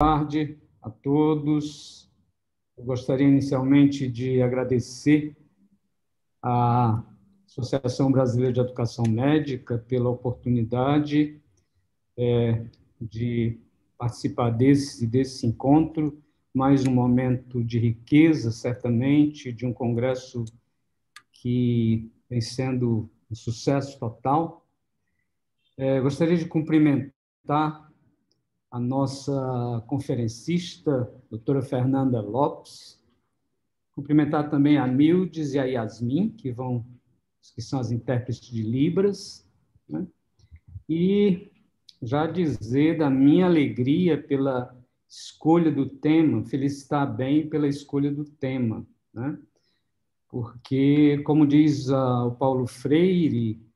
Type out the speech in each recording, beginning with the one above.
Boa tarde a todos. Eu gostaria inicialmente de agradecer à Associação Brasileira de Educação Médica pela oportunidade de participar desse encontro, mais um momento de riqueza, certamente, de um congresso que vem sendo um sucesso total. Gostaria de cumprimentar a nossa conferencista, doutora Fernanda Lopes, cumprimentar também a Mildes e a Yasmin, que são as intérpretes de Libras, né? E já dizer da minha alegria pela escolha do tema, felicitar bem pela escolha do tema, né? Porque, como diz o Paulo Freire,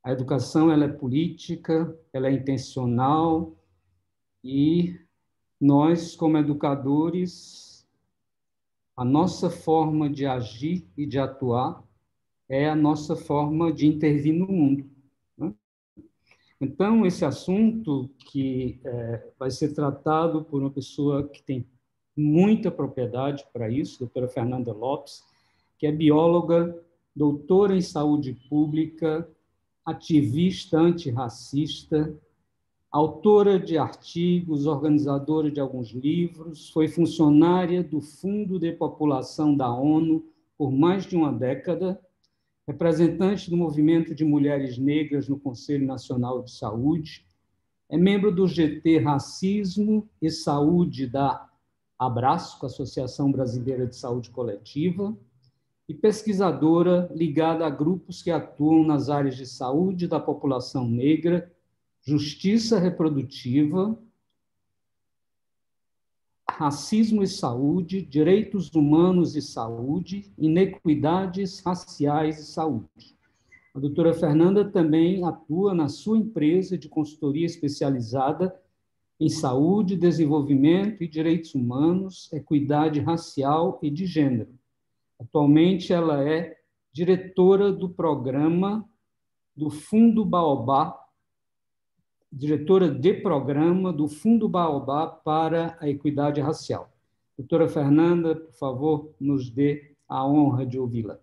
a educação ela é política, ela é intencional, e nós, como educadores, a nossa forma de agir e de atuar é a nossa forma de intervir no mundo, né? Então, esse assunto que vai ser tratado por uma pessoa que tem muita propriedade para isso, doutora Fernanda Lopes, que é bióloga, doutora em saúde pública, ativista antirracista, autora de artigos, organizadora de alguns livros, foi funcionária do Fundo de População da ONU por mais de uma década, representante do Movimento de Mulheres Negras no Conselho Nacional de Saúde, é membro do GT Racismo e Saúde da Abraço, Associação Brasileira de Saúde Coletiva, e pesquisadora ligada a grupos que atuam nas áreas de saúde da população negra, justiça reprodutiva, racismo e saúde, direitos humanos e saúde, inequidades raciais e saúde. A doutora Fernanda também atua na sua empresa de consultoria especializada em saúde, desenvolvimento e direitos humanos, equidade racial e de gênero. Atualmente, ela é diretora do programa do Fundo Baobá, diretora de programa do Fundo Baobá para a Equidade Racial. Doutora Fernanda, por favor, nos dê a honra de ouvi-la.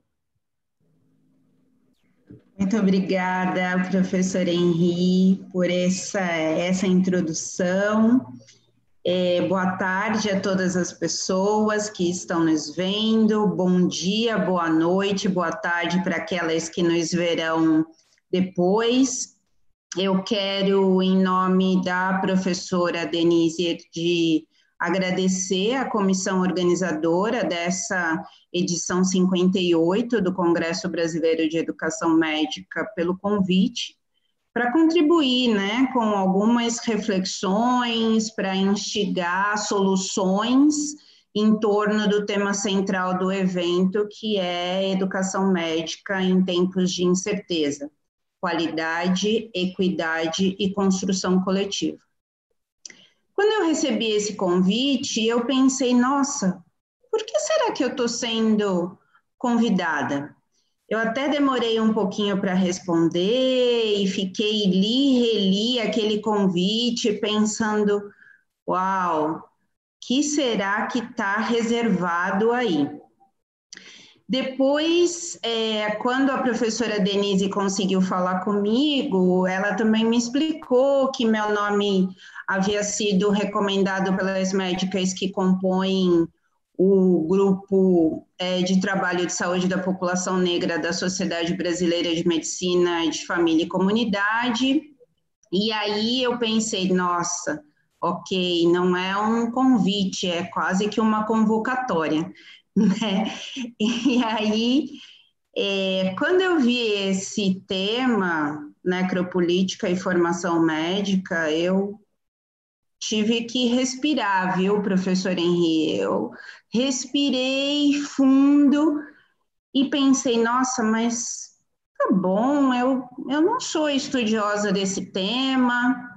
Muito obrigada, professor Henri, por essa introdução. Boa tarde a todas as pessoas que estão nos vendo. Bom dia, boa noite, boa tarde para aquelas que nos verão depois. Eu quero, em nome da professora Denise Erdi, agradecer à comissão organizadora dessa edição 58 do Congresso Brasileiro de Educação Médica pelo convite, para contribuir, né, com algumas reflexões, para instigar soluções em torno do tema central do evento, que é educação médica em tempos de incerteza, qualidade, equidade e construção coletiva. Quando eu recebi esse convite, eu pensei, nossa, por que será que eu estou sendo convidada? Eu até demorei um pouquinho para responder e reli aquele convite pensando, uau, que será que está reservado aí? Depois, quando a professora Denise conseguiu falar comigo, ela também me explicou que meu nome havia sido recomendado pelas médicas que compõem o grupo de trabalho de saúde da população negra da Sociedade Brasileira de Medicina de Família e Comunidade. E aí eu pensei, nossa, ok, não é um convite, é quase que uma convocatória, né? E aí, quando eu vi esse tema, necropolítica e formação médica, eu tive que respirar, viu, professor Henri? Eu respirei fundo e pensei, nossa, mas tá bom, eu não sou estudiosa desse tema.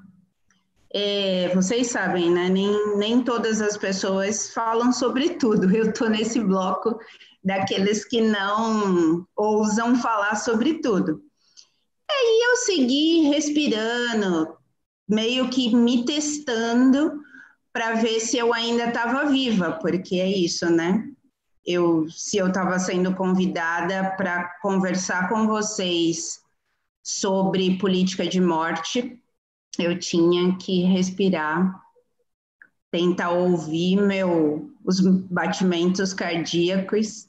Vocês sabem, né? Nem todas as pessoas falam sobre tudo. Eu estou nesse bloco daqueles que não ousam falar sobre tudo. Aí eu segui respirando, meio que me testando para ver se eu ainda estava viva, porque é isso, né? Se eu estava sendo convidada para conversar com vocês sobre política de morte, eu tinha que respirar, tentar ouvir os batimentos cardíacos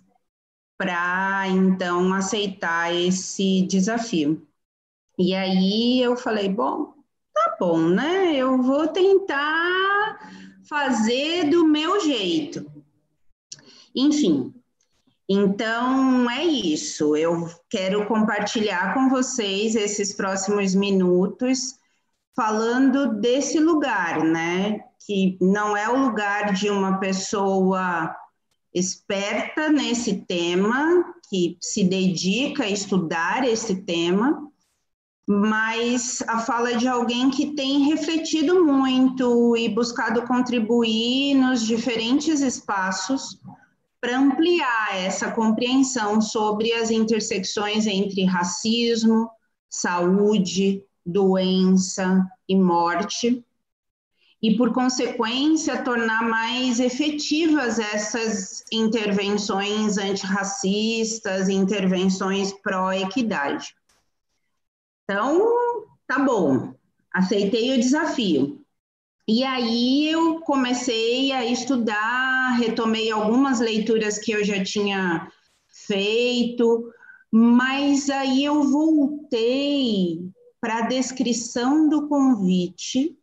para então aceitar esse desafio. E aí eu falei, bom, tá bom, né? Eu vou tentar fazer do meu jeito. Enfim, então é isso. Eu quero compartilhar com vocês esses próximos minutos falando desse lugar, né? Que não é o lugar de uma pessoa esperta nesse tema, que se dedica a estudar esse tema, mas a fala de alguém que tem refletido muito e buscado contribuir nos diferentes espaços para ampliar essa compreensão sobre as intersecções entre racismo, saúde, doença e morte, e, por consequência, tornar mais efetivas essas intervenções antirracistas, intervenções pró-equidade. Então, tá bom, aceitei o desafio. E aí eu comecei a estudar, retomei algumas leituras que eu já tinha feito, mas aí eu voltei para a descrição do convite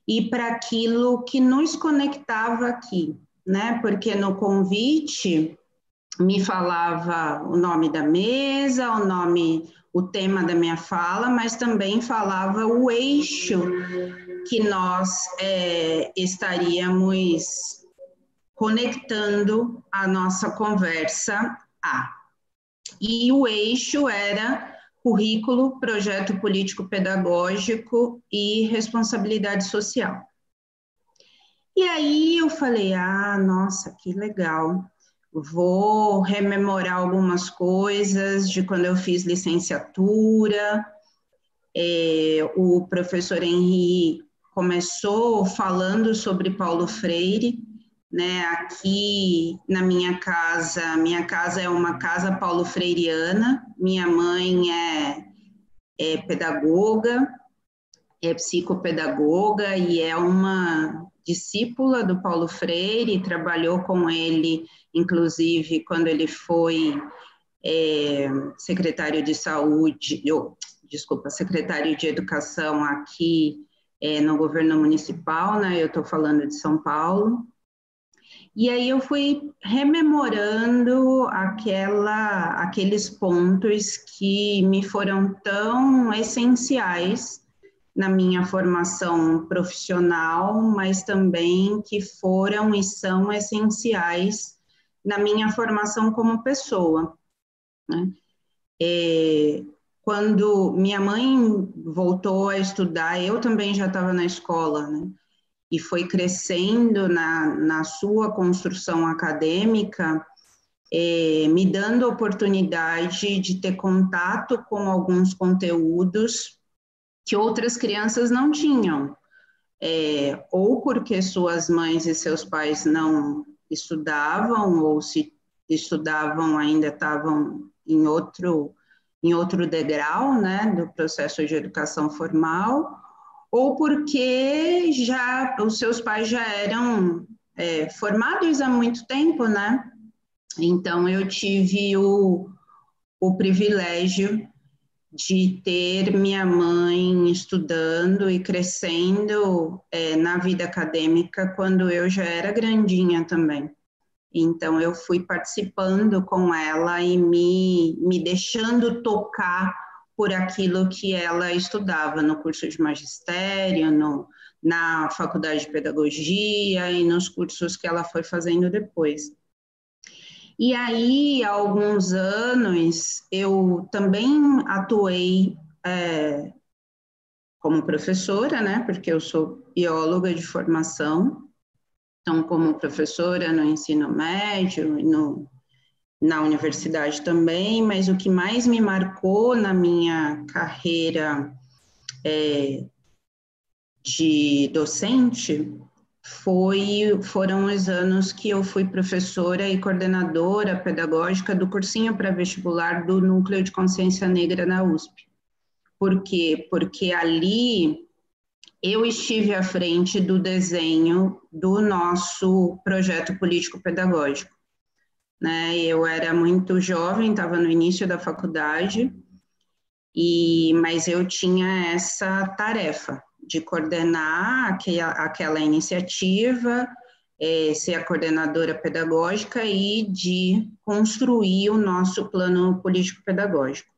e para aquilo que nos conectava aqui, né? Porque no convite me falava o nome da mesa, o tema da minha fala, mas também falava o eixo que nós estaríamos conectando a nossa conversa a. E o eixo era currículo, projeto político-pedagógico e responsabilidade social. E aí eu falei, nossa, que legal. Vou rememorar algumas coisas de quando eu fiz licenciatura. O professor Henri começou falando sobre Paulo Freire, né? Aqui na minha casa é uma casa paulo freireana, minha mãe é pedagoga, é psicopedagoga e é uma discípula do Paulo Freire, trabalhou com ele, inclusive, quando ele foi secretário de saúde, secretário de educação aqui no governo municipal, né? Eu estou falando de São Paulo. E aí eu fui rememorando aqueles pontos que me foram tão essenciais na minha formação profissional, mas também que foram e são essenciais na minha formação como pessoa, né? Quando minha mãe voltou a estudar, eu também já estava na escola, né? E foi crescendo na sua construção acadêmica, me dando a oportunidade de ter contato com alguns conteúdos que outras crianças não tinham, ou porque suas mães e seus pais não estudavam, ou se estudavam ainda estavam em outro degrau, né, do processo de educação formal, ou porque os seus pais já eram formados há muito tempo, né? Então, eu tive o privilégio de ter minha mãe estudando e crescendo na vida acadêmica quando eu já era grandinha também. Então, eu fui participando com ela e me deixando tocar por aquilo que ela estudava no curso de magistério, na faculdade de pedagogia e nos cursos que ela foi fazendo depois. E aí, há alguns anos, eu também atuei como professora, né? Porque eu sou bióloga de formação. Então, como professora no ensino médio e na universidade também, mas o que mais me marcou na minha carreira de docente foram os anos que eu fui professora e coordenadora pedagógica do cursinho pré-vestibular do Núcleo de Consciência Negra na USP. Por quê? Porque ali eu estive à frente do desenho do nosso projeto político-pedagógico, né? Eu era muito jovem, estava no início da faculdade, mas eu tinha essa tarefa de coordenar aquela iniciativa, ser a coordenadora pedagógica e de construir o nosso plano político-pedagógico.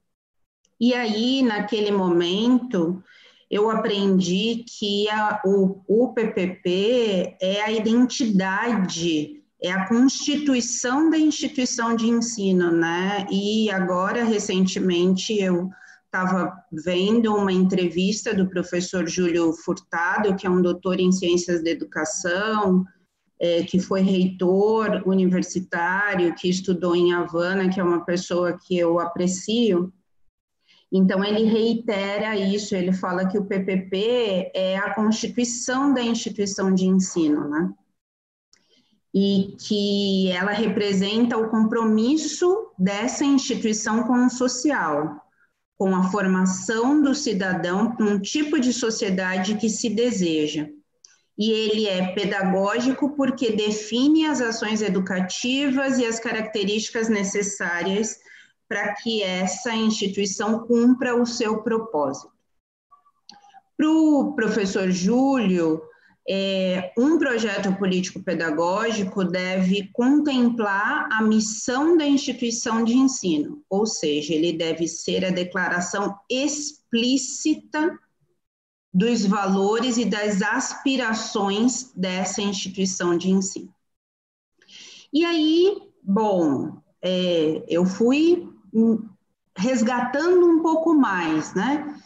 E aí, naquele momento, eu aprendi que o PPP é a identidade, é a constituição da instituição de ensino, né? E agora, recentemente, eu estava vendo uma entrevista do professor Júlio Furtado, que é um doutor em ciências da educação, que foi reitor universitário, que estudou em Havana, que é uma pessoa que eu aprecio. Então, ele reitera isso, ele fala que o PPP é a constituição da instituição de ensino, né? E que ela representa o compromisso dessa instituição com o social, com a formação do cidadão para um tipo de sociedade que se deseja. E ele é pedagógico porque define as ações educativas e as características necessárias para que essa instituição cumpra o seu propósito. Para o professor Júlio, um projeto político-pedagógico deve contemplar a missão da instituição de ensino, ou seja, ele deve ser a declaração explícita dos valores e das aspirações dessa instituição de ensino. E aí, bom, eu fui resgatando um pouco mais, né?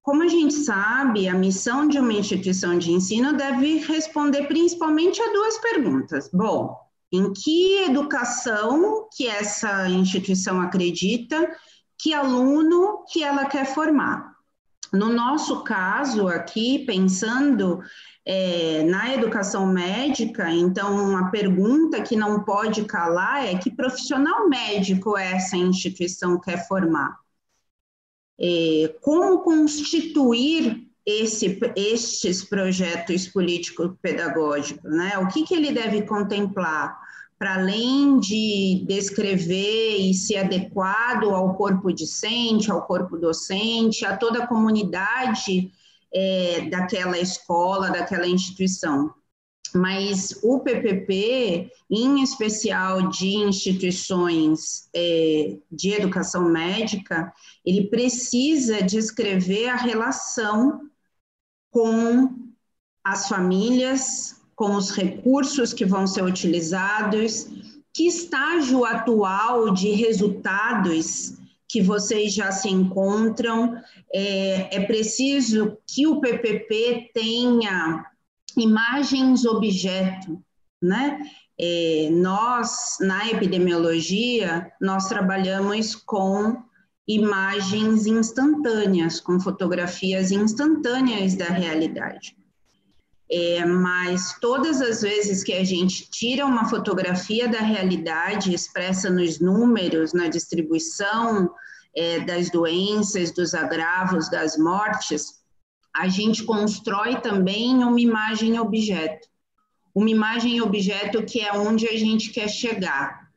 Como a gente sabe, a missão de uma instituição de ensino deve responder principalmente a duas perguntas. Bom, em que educação que essa instituição acredita, que aluno que ela quer formar? No nosso caso aqui, pensando na educação médica, então a pergunta que não pode calar é: que profissional médico essa instituição quer formar? Como constituir estes projetos político-pedagógicos, né? O que ele deve contemplar, para além de descrever e ser adequado ao corpo discente, ao corpo docente, a toda a comunidade daquela escola, daquela instituição. Mas o PPP, em especial de instituições de educação médica, ele precisa descrever a relação com as famílias, com os recursos que vão ser utilizados, que estágio atual de resultados que vocês já se encontram. É preciso que o PPP tenha imagens objeto, né? Nós, na epidemiologia, nós trabalhamos com imagens instantâneas, com fotografias instantâneas da realidade. Mas todas as vezes que a gente tira uma fotografia da realidade, expressa nos números, na distribuição das doenças, dos agravos, das mortes, a gente constrói também uma imagem objeto. Uma imagem objeto que é onde a gente quer chegar,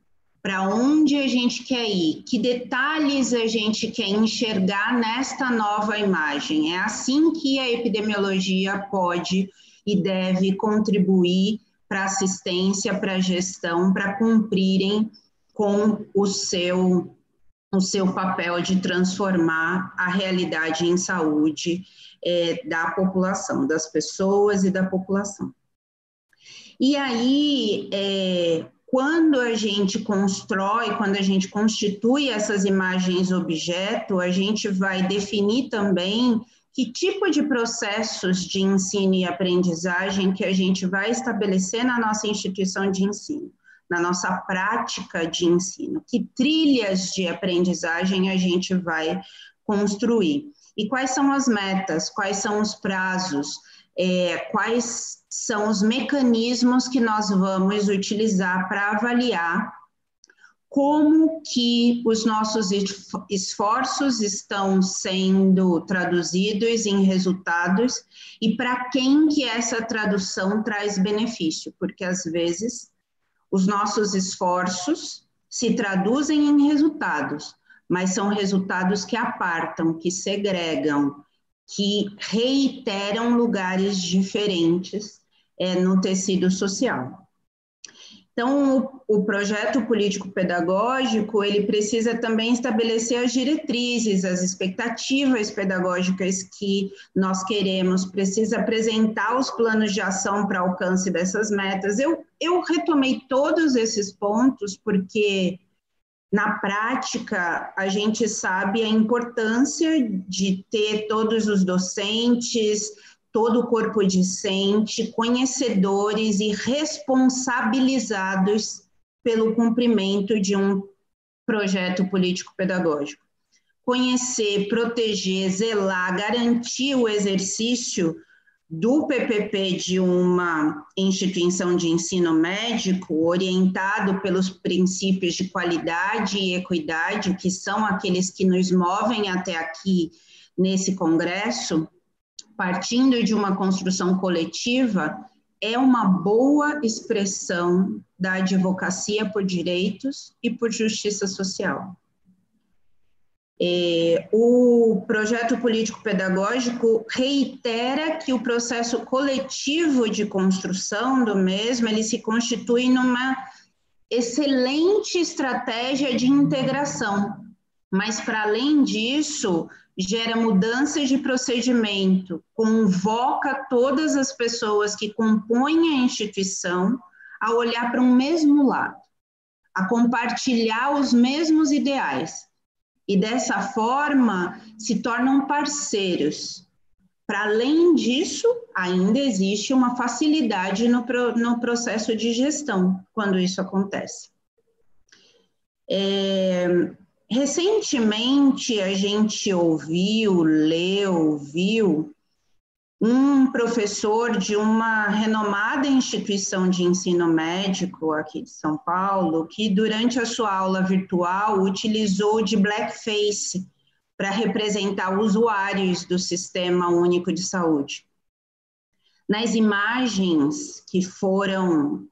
para onde a gente quer ir, que detalhes a gente quer enxergar nesta nova imagem. É assim que a epidemiologia pode e deve contribuir para a assistência, para a gestão, para cumprirem com o seu papel de transformar a realidade em saúde da população, das pessoas e da população. E aí, quando a gente constrói, quando a gente constitui essas imagens objeto, a gente vai definir também que tipo de processos de ensino e aprendizagem que a gente vai estabelecer na nossa instituição de ensino, na nossa prática de ensino, que trilhas de aprendizagem a gente vai construir. E quais são as metas, quais são os prazos, quais são os mecanismos que nós vamos utilizar para avaliar como que os nossos esforços estão sendo traduzidos em resultados e para quem que essa tradução traz benefício, porque às vezes os nossos esforços se traduzem em resultados, mas são resultados que apartam, que segregam, que reiteram lugares diferentes no tecido social. Então, o projeto político-pedagógico, ele precisa também estabelecer as diretrizes, as expectativas pedagógicas que nós queremos, precisa apresentar os planos de ação para alcance dessas metas. Eu retomei todos esses pontos porque, na prática, a gente sabe a importância de ter todos os docentes, todo o corpo discente, conhecedores e responsabilizados pelo cumprimento de um projeto político-pedagógico. Conhecer, proteger, zelar, garantir o exercício do PPP de uma instituição de ensino médico orientado pelos princípios de qualidade e equidade, que são aqueles que nos movem até aqui nesse congresso, partindo de uma construção coletiva, é uma boa expressão da advocacia por direitos e por justiça social. O projeto político-pedagógico reitera que o processo coletivo de construção do mesmo, ele se constitui numa excelente estratégia de integração, mas, para além disso, gera mudanças de procedimento, convoca todas as pessoas que compõem a instituição a olhar para um mesmo lado, a compartilhar os mesmos ideais, e dessa forma se tornam parceiros. Para além disso, ainda existe uma facilidade no processo de gestão, quando isso acontece. Recentemente, a gente viu um professor de uma renomada instituição de ensino médico aqui de São Paulo, que durante a sua aula virtual utilizou de blackface para representar usuários do Sistema Único de Saúde. Nas imagens que foram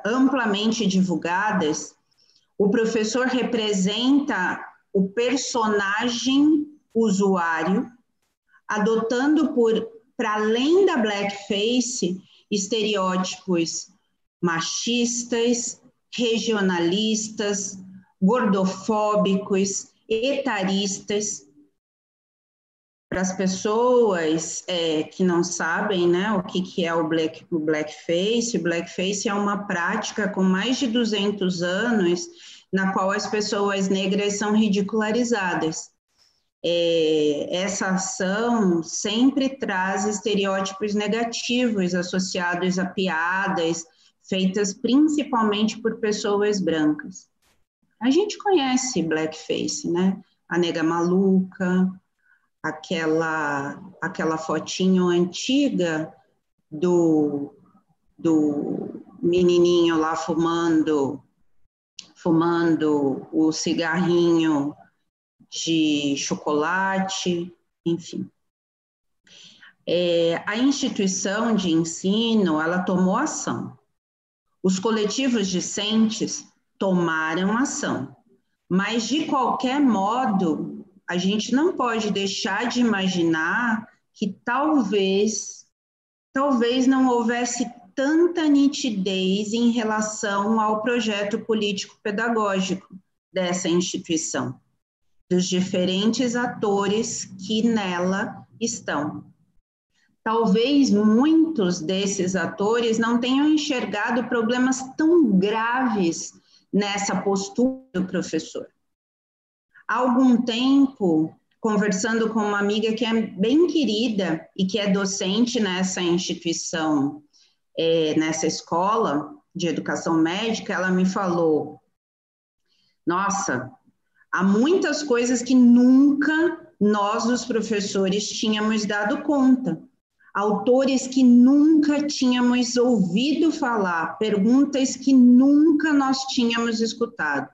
amplamente divulgadas, o professor representa o personagem usuário, adotando para além da blackface, estereótipos machistas, regionalistas, gordofóbicos, etaristas. Para as pessoas que não sabem, né, o que é o blackface é uma prática com mais de 200 anos, na qual as pessoas negras são ridicularizadas. Essa ação sempre traz estereótipos negativos associados a piadas feitas principalmente por pessoas brancas. A gente conhece blackface, né? A nega maluca, aquela fotinho antiga do menininho lá fumando o cigarrinho de chocolate, enfim. A instituição de ensino, ela tomou ação. Os coletivos discentes tomaram ação, mas, de qualquer modo, a gente não pode deixar de imaginar que talvez não houvesse tanta nitidez em relação ao projeto político-pedagógico dessa instituição, dos diferentes atores que nela estão. Talvez muitos desses atores não tenham enxergado problemas tão graves nessa postura do professor. Há algum tempo, conversando com uma amiga que é bem querida e que é docente nessa instituição, nessa escola de educação médica, ela me falou: nossa, há muitas coisas que nunca nós, os professores, tínhamos dado conta. autores que nunca tínhamos ouvido falar, perguntas que nunca nós tínhamos escutado.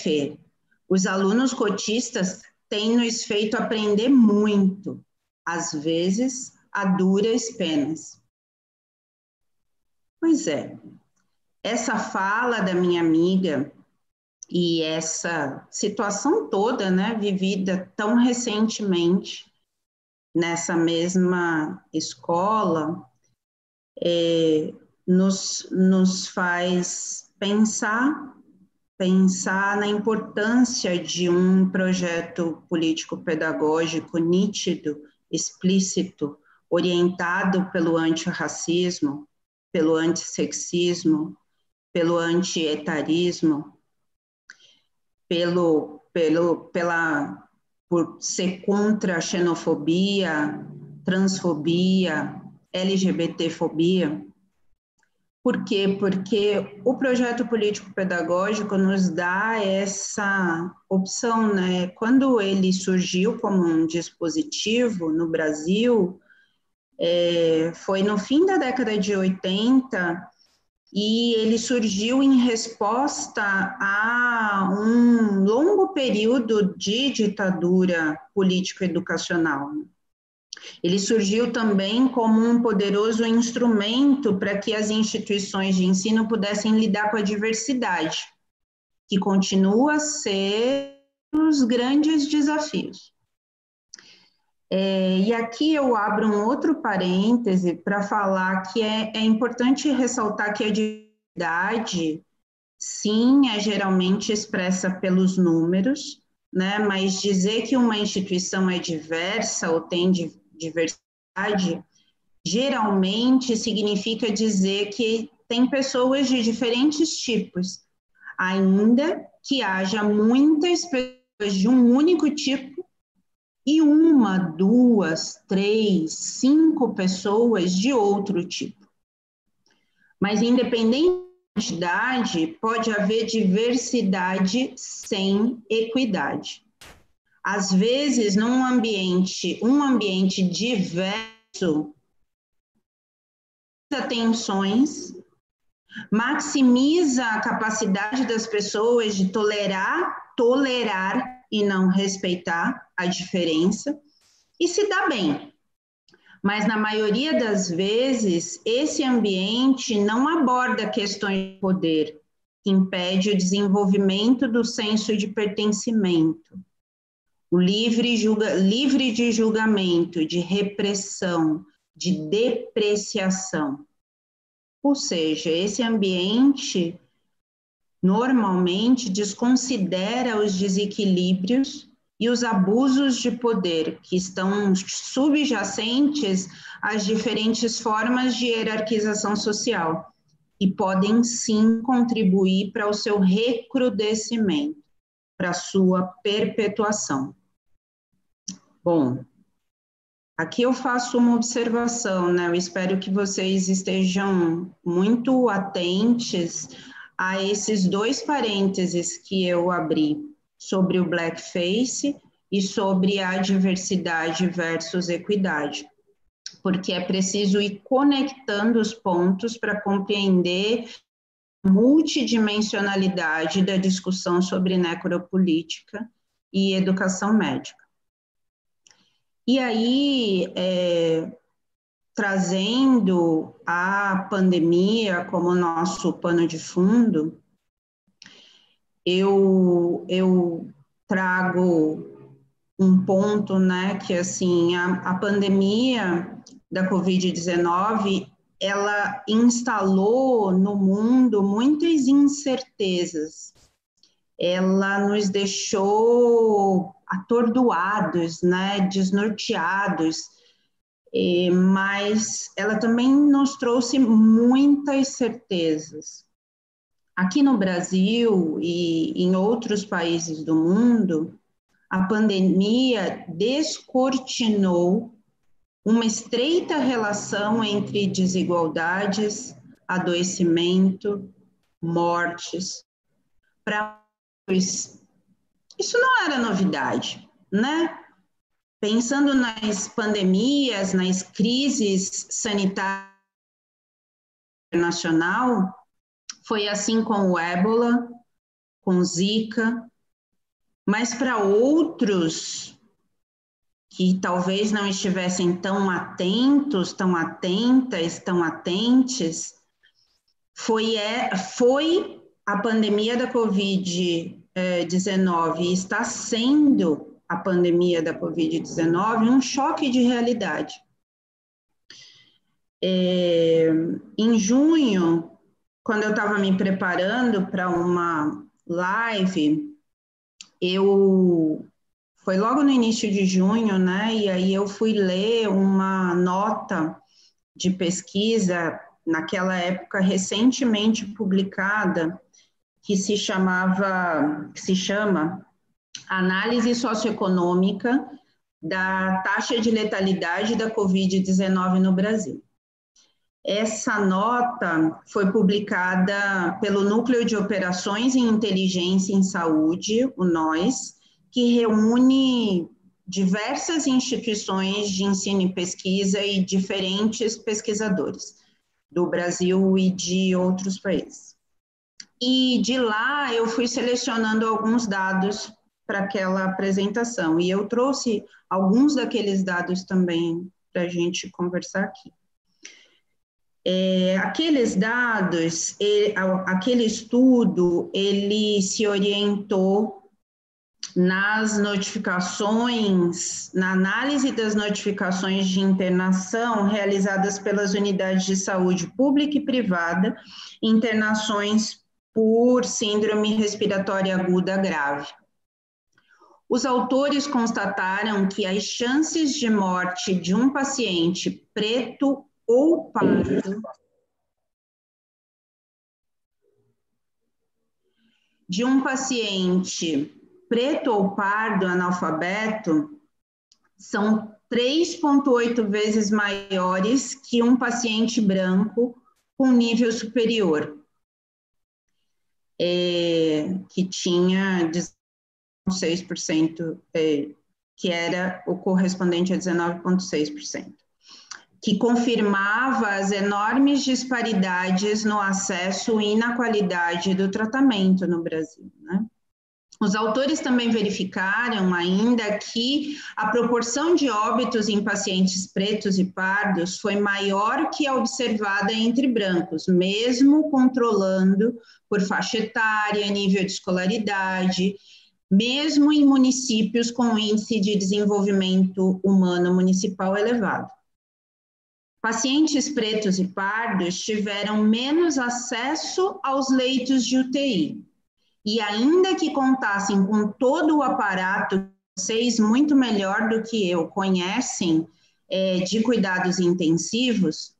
Fer, os alunos cotistas têm nos feito aprender muito, às vezes a duras penas. Pois é, essa fala da minha amiga e essa situação toda, né, vivida tão recentemente nessa mesma escola, nos faz pensar na importância de um projeto político-pedagógico nítido, explícito, orientado pelo antirracismo, pelo antissexismo, pelo antietarismo, por ser contra a xenofobia, transfobia, LGBTfobia. Por quê? Porque o projeto político-pedagógico nos dá essa opção, né? Quando ele surgiu como um dispositivo no Brasil, foi no fim da década de 80, e ele surgiu em resposta a um longo período de ditadura político-educacional. Ele surgiu também como um poderoso instrumento para que as instituições de ensino pudessem lidar com a diversidade, que continua a ser um dos grandes desafios. E aqui eu abro um outro parêntese para falar que é importante ressaltar que a diversidade, sim, é geralmente expressa pelos números, né? Mas dizer que uma instituição é diversa ou tem diversidade, geralmente significa dizer que tem pessoas de diferentes tipos, ainda que haja muitas pessoas de um único tipo e 1, 2, 3, 5 pessoas de outro tipo. Mas, independente da quantidade, pode haver diversidade sem equidade. Às vezes, um ambiente diverso, tensões, maximiza a capacidade das pessoas de tolerar e não respeitar a diferença e se dá bem. Mas, na maioria das vezes, esse ambiente não aborda questões de poder, que impede o desenvolvimento do senso de pertencimento, o livre de julgamento, de repressão, de depreciação. Ou seja, esse ambiente normalmente desconsidera os desequilíbrios e os abusos de poder que estão subjacentes às diferentes formas de hierarquização social e podem sim contribuir para o seu recrudescimento, para a sua perpetuação. Bom, aqui eu faço uma observação, né? Eu espero que vocês estejam muito atentos a esses 2 parênteses que eu abri sobre o blackface e sobre a diversidade versus equidade, porque é preciso ir conectando os pontos para compreender a multidimensionalidade da discussão sobre necropolítica e educação médica. E aí, trazendo a pandemia como nosso pano de fundo, eu trago um ponto, né, que assim, a pandemia da Covid-19, ela instalou no mundo muitas incertezas, ela nos deixou atordoados, né, desnorteados, mas ela também nos trouxe muitas certezas. Aqui no Brasil e em outros países do mundo, a pandemia descortinou uma estreita relação entre desigualdades, adoecimento, mortes. Para isso não era novidade, né? pensando nas pandemias, nas crises sanitárias internacional, foi assim com o ébola, com o Zika, mas para outros que talvez não estivessem tão atentos, tão atentas, tão atentes, foi a pandemia da Covid-19, está sendo a pandemia da Covid-19 um choque de realidade. Em junho, quando eu estava me preparando para uma live, foi logo no início de junho, né? E aí eu fui ler uma nota de pesquisa, naquela época recentemente publicada, que se chama Análise Socioeconômica da Taxa de Letalidade da Covid-19 no Brasil. Essa nota foi publicada pelo Núcleo de Operações em Inteligência em Saúde, o NOIS, que reúne diversas instituições de ensino e pesquisa e diferentes pesquisadores do Brasil e de outros países. E de lá eu fui selecionando alguns dados para aquela apresentação, e eu trouxe alguns daqueles dados também para a gente conversar aqui. Aqueles dados, aquele estudo, ele se orientou nas notificações, na análise das notificações de internação realizadas pelas unidades de saúde pública e privada, internações por síndrome respiratória aguda grave. Os autores constataram que as chances de morte de um paciente preto ou pardo, de um paciente preto ou pardo analfabeto, são 3,8 vezes maiores que um paciente branco com nível superior, que tinha 19,6%, que era o correspondente a 19,6%. Que confirmava as enormes disparidades no acesso e na qualidade do tratamento no Brasil, né? Os autores também verificaram ainda que a proporção de óbitos em pacientes pretos e pardos foi maior que a observada entre brancos, mesmo controlando por faixa etária, nível de escolaridade, mesmo em municípios com índice de desenvolvimento humano municipal elevado. Pacientes pretos e pardos tiveram menos acesso aos leitos de UTI. E ainda que contassem com todo o aparato que vocês, muito melhor do que eu, conhecem de cuidados intensivos,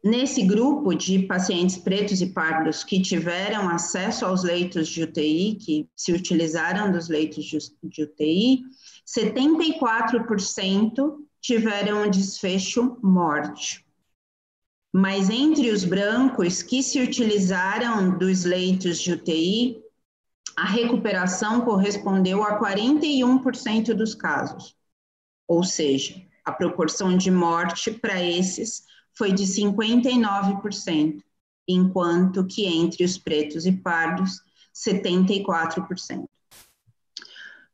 nesse grupo de pacientes pretos e pardos que tiveram acesso aos leitos de UTI, que se utilizaram dos leitos de UTI, 74% tiveram desfecho morte. Mas entre os brancos que se utilizaram dos leitos de UTI, a recuperação correspondeu a 41% dos casos. Ou seja, a proporção de morte para esses foi de 59%, enquanto que entre os pretos e pardos, 74%.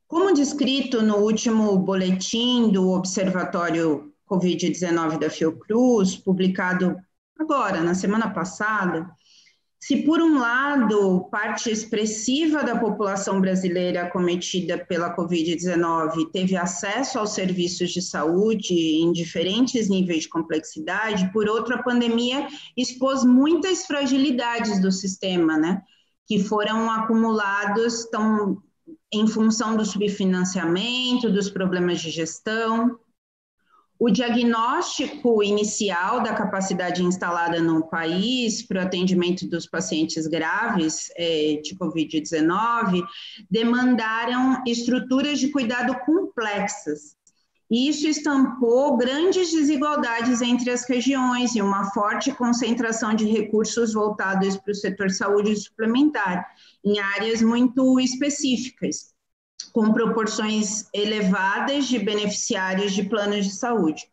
Como descrito no último boletim do Observatório Covid-19 da Fiocruz, publicado agora, na semana passada, se por um lado, parte expressiva da população brasileira acometida pela Covid-19 teve acesso aos serviços de saúde em diferentes níveis de complexidade, por outro, a pandemia expôs muitas fragilidades do sistema, né, que foram acumulados em função do subfinanciamento, dos problemas de gestão. O diagnóstico inicial da capacidade instalada no país para o atendimento dos pacientes graves de Covid-19 demandaram estruturas de cuidado complexas. E isso estampou grandes desigualdades entre as regiões e uma forte concentração de recursos voltados para o setor saúde suplementar, em áreas muito específicas, com proporções elevadas de beneficiários de planos de saúde.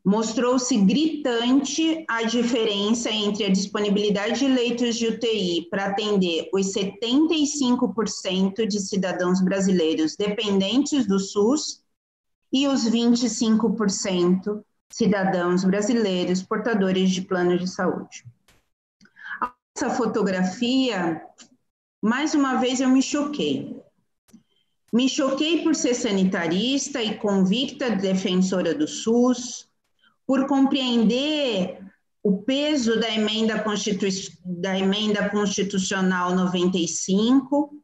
Mostrou-se gritante a diferença entre a disponibilidade de leitos de UTI para atender os 75% de cidadãos brasileiros dependentes do SUS e os 25% cidadãos brasileiros portadores de plano de saúde. Essa fotografia, mais uma vez, eu me choquei. Me choquei por ser sanitarista e convicta defensora do SUS, por compreender o peso da emenda constitucional 95,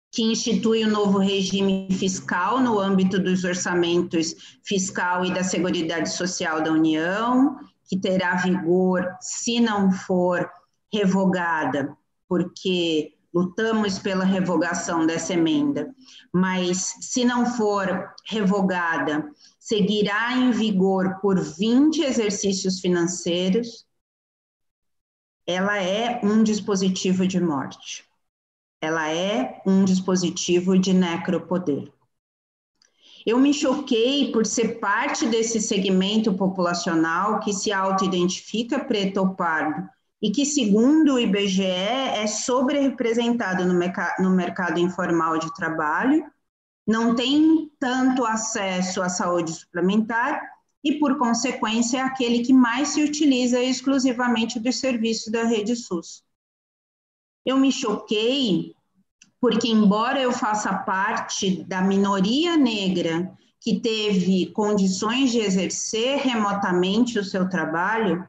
que institui o novo regime fiscal no âmbito dos orçamentos fiscal e da Seguridade Social da União, que terá vigor se não for revogada, porque lutamos pela revogação dessa emenda, mas se não for revogada, seguirá em vigor por 20 exercícios financeiros. Ela é um dispositivo de morte. Ela é um dispositivo de necropoder. Eu me choquei por ser parte desse segmento populacional que se auto-identifica preto ou pardo e que, segundo o IBGE, é sobre-representado no mercado informal de trabalho, não tem tanto acesso à saúde suplementar e, por consequência, é aquele que mais se utiliza exclusivamente dos serviços da rede SUS. Eu me choquei porque, embora eu faça parte da minoria negra que teve condições de exercer remotamente o seu trabalho,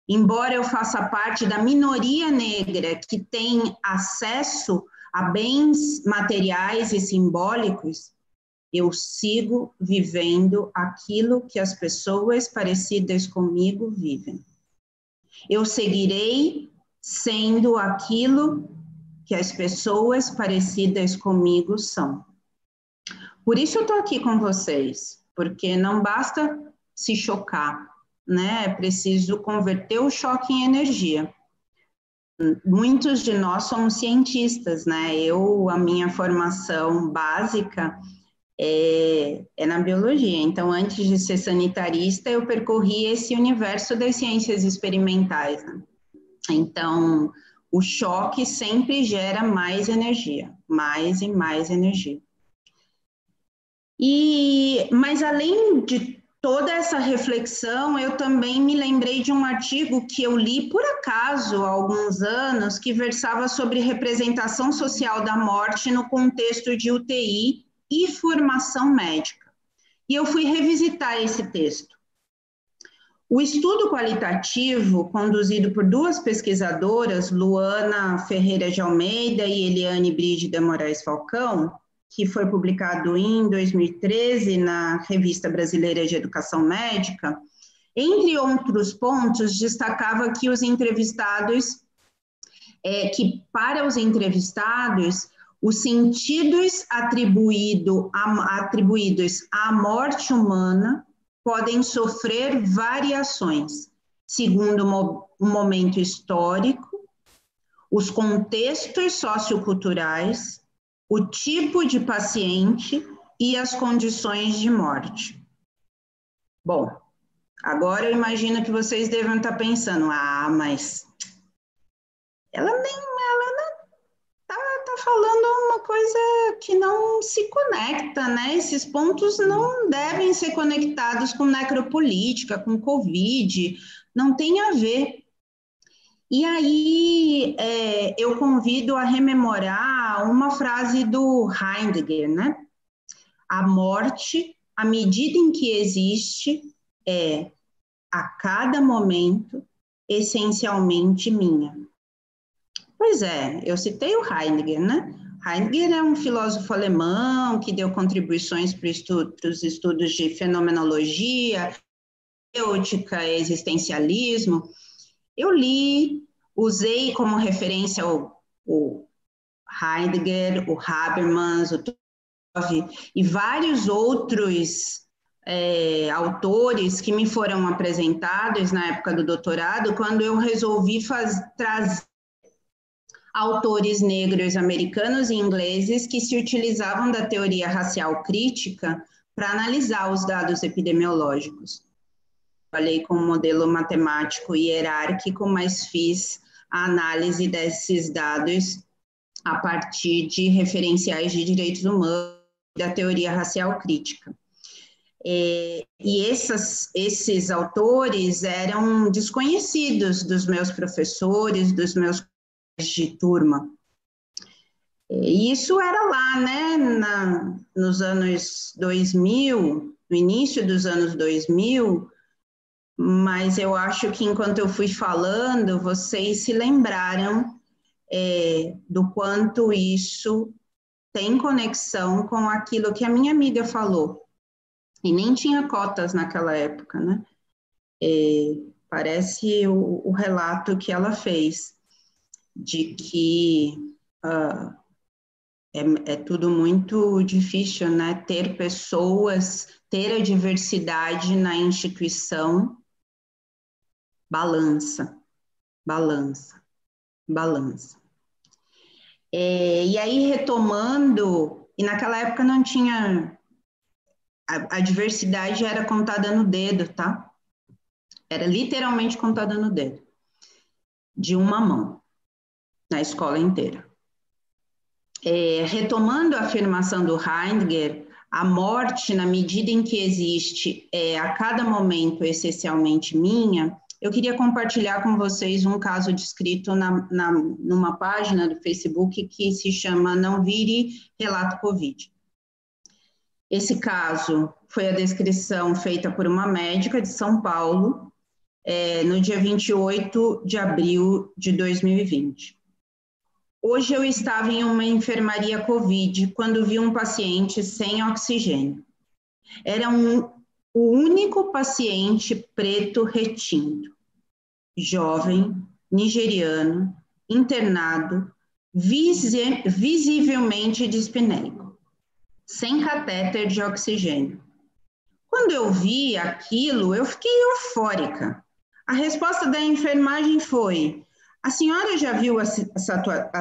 embora eu faça parte da minoria negra que tem acesso a bens materiais e simbólicos, eu sigo vivendo aquilo que as pessoas parecidas comigo vivem. Eu seguirei sendo aquilo que as pessoas parecidas comigo são. Por isso eu estou aqui com vocês, porque não basta se chocar, né? É preciso converter o choque em energia. Muitos de nós somos cientistas, né? A minha formação básica é na biologia. Então, antes de ser sanitarista, eu percorri esse universo das ciências experimentais, né? Então, o choque sempre gera mais energia, mais e mais energia. Mas além de toda essa reflexão, eu também me lembrei de um artigo que eu li por acaso há alguns anos, que versava sobre representação social da morte no contexto de UTI e formação médica. E eu fui revisitar esse texto. O estudo qualitativo, conduzido por duas pesquisadoras, Luana Ferreira de Almeida e Eliane Brígida Moraes Falcão, que foi publicado em 2013 na Revista Brasileira de Educação Médica, entre outros pontos, destacava que os entrevistados, para os entrevistados, os sentidos atribuídos à morte humana podem sofrer variações, segundo o momento histórico, os contextos socioculturais, o tipo de paciente e as condições de morte. Bom, agora eu imagino que vocês devem estar pensando, mas ela está falando uma coisa que não se conecta, né? Esses pontos não devem ser conectados com necropolítica, com Covid, não tem a ver. E aí eu convido a rememorar uma frase do Heidegger, né? A morte, à medida em que existe, é, a cada momento, essencialmente minha. Pois é, eu citei o Heidegger, né? Heidegger é um filósofo alemão que deu contribuições para os estudos de fenomenologia, terapêutica, existencialismo. Eu usei como referência o Heidegger, o Habermas, o Tove e vários outros autores que me foram apresentados na época do doutorado, quando eu resolvi trazer autores negros americanos e ingleses que se utilizavam da teoria racial crítica para analisar os dados epidemiológicos. Trabalhei com um modelo matemático hierárquico, mas fiz a análise desses dados a partir de referenciais de direitos humanos da teoria racial crítica. E esses autores eram desconhecidos dos meus professores, dos meus colegas de turma. E isso era lá, né, nos anos 2000, no início dos anos 2000, mas eu acho que enquanto eu fui falando, vocês se lembraram do quanto isso tem conexão com aquilo que a minha amiga falou. E nem tinha cotas naquela época, né? Parece o relato que ela fez, de que é tudo muito difícil, né? Ter pessoas, ter a diversidade na instituição, balança. E aí, retomando, e naquela época não tinha... A diversidade era contada no dedo, tá? Era literalmente contada no dedo, de uma mão, na escola inteira. Retomando a afirmação do Heidegger, a morte, na medida em que existe a cada momento essencialmente minha, eu queria compartilhar com vocês um caso descrito numa página do Facebook que se chama Não Vire Relato Covid. Esse caso foi a descrição feita por uma médica de São Paulo, no dia 28 de abril de 2020. Hoje eu estava em uma enfermaria Covid quando vi um paciente sem oxigênio. Era o único paciente preto retinto, jovem, nigeriano, internado, visivelmente dispneico, sem catéter de oxigênio. Quando eu vi aquilo, eu fiquei eufórica. A resposta da enfermagem foi: a senhora já viu a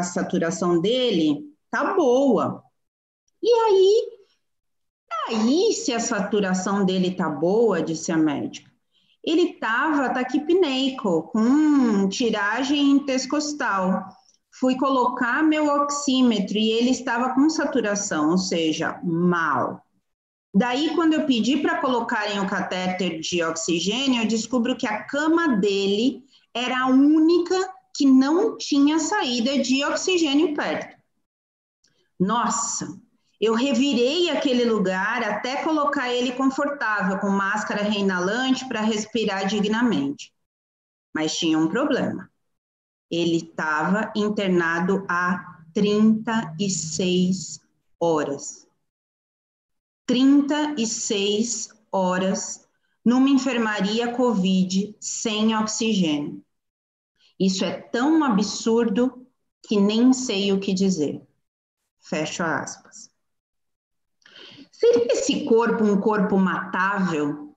saturação dele? Tá boa. E aí se a saturação dele tá boa, disse a médica. Ele estava taquipneico, com tiragem intercostal. Fui colocar meu oxímetro e ele estava com saturação, ou seja, mal. Daí, quando eu pedi para colocarem o catéter de oxigênio, eu descubro que a cama dele era a única que não tinha saída de oxigênio perto. Nossa, eu revirei aquele lugar até colocar ele confortável, com máscara reinalante para respirar dignamente. Mas tinha um problema. Ele estava internado há 36 horas. 36 horas numa enfermaria Covid sem oxigênio. Isso é tão absurdo que nem sei o que dizer. Fecho aspas. Seria esse corpo um corpo matável?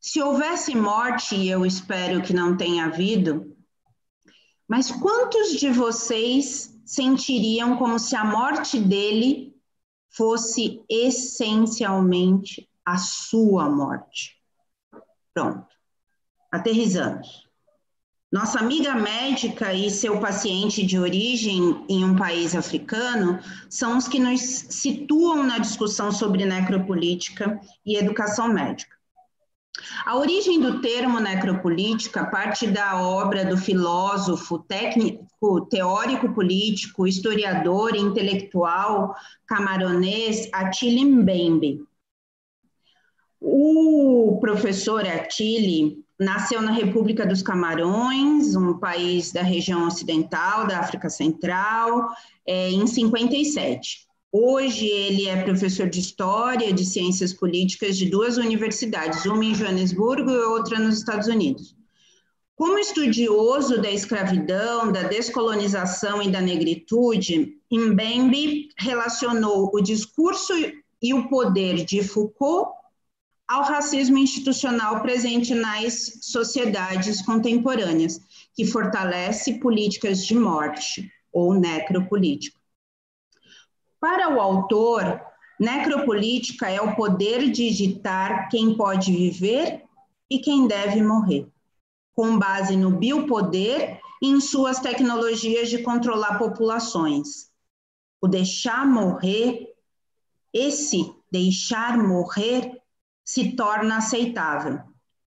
Se houvesse morte, e eu espero que não tenha havido, mas quantos de vocês sentiriam como se a morte dele fosse essencialmente a sua morte? Pronto, aterrissamos. Nossa amiga médica e seu paciente de origem em um país africano são os que nos situam na discussão sobre necropolítica e educação médica. A origem do termo necropolítica parte da obra do filósofo, técnico, teórico político, historiador e intelectual camaronês Attili Mbembe. O professor Attili nasceu na República dos Camarões, um país da região ocidental da África Central, em 57. Hoje ele é professor de História, de Ciências Políticas de duas universidades, uma em Joanesburgo e outra nos Estados Unidos. Como estudioso da escravidão, da descolonização e da negritude, Mbembe relacionou o discurso e o poder de Foucault ao racismo institucional presente nas sociedades contemporâneas. que fortalece políticas de morte ou necropolítica. Para o autor, necropolítica é o poder de ditar quem pode viver e quem deve morrer, com base no biopoder e em suas tecnologias de controlar populações. O deixar morrer, esse deixar morrer se torna aceitável,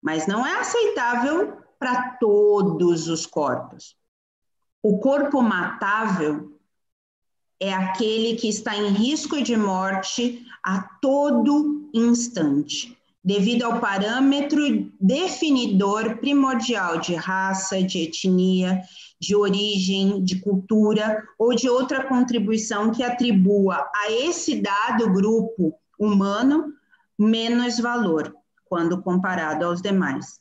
mas não é aceitável para todos os corpos. O corpo matável é aquele que está em risco de morte a todo instante, devido ao parâmetro definidor primordial de raça, de etnia, de origem, de cultura ou de outra contribuição que atribua a esse dado grupo humano menos valor, quando comparado aos demais.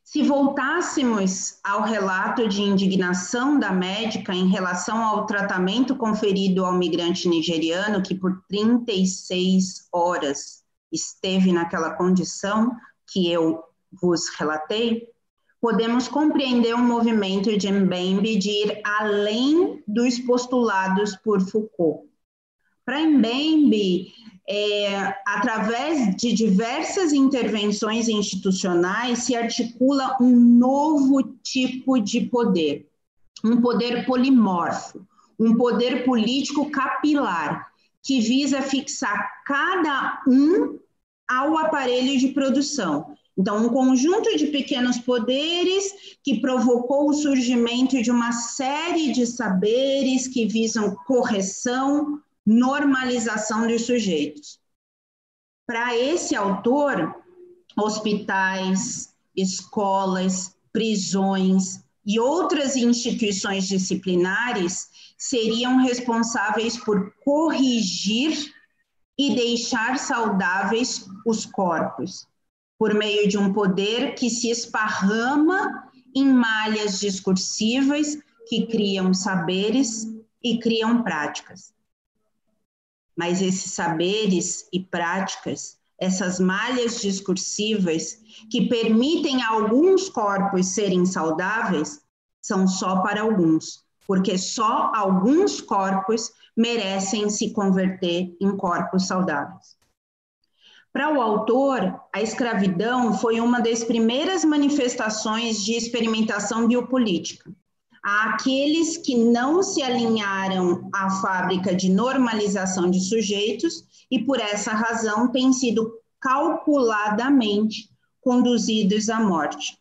Se voltássemos ao relato de indignação da médica em relação ao tratamento conferido ao migrante nigeriano, que por 36 horas esteve naquela condição que eu vos relatei, podemos compreender o movimento de Mbembe de ir além dos postulados por Foucault. Para Mbembe, através de diversas intervenções institucionais, se articula um novo tipo de poder, um poder polimorfo, um poder político capilar, que visa fixar cada um ao aparelho de produção. Então, um conjunto de pequenos poderes que provocou o surgimento de uma série de saberes que visam correção, normalização dos sujeitos. Para esse autor, hospitais, escolas, prisões e outras instituições disciplinares seriam responsáveis por corrigir e deixar saudáveis os corpos, por meio de um poder que se esparrama em malhas discursivas que criam saberes e criam práticas. Mas esses saberes e práticas, essas malhas discursivas que permitem a alguns corpos serem saudáveis, são só para alguns, porque só alguns corpos merecem se converter em corpos saudáveis. Para o autor, a escravidão foi uma das primeiras manifestações de experimentação biopolítica. Àqueles que não se alinharam à fábrica de normalização de sujeitos e, por essa razão, têm sido calculadamente conduzidos à morte.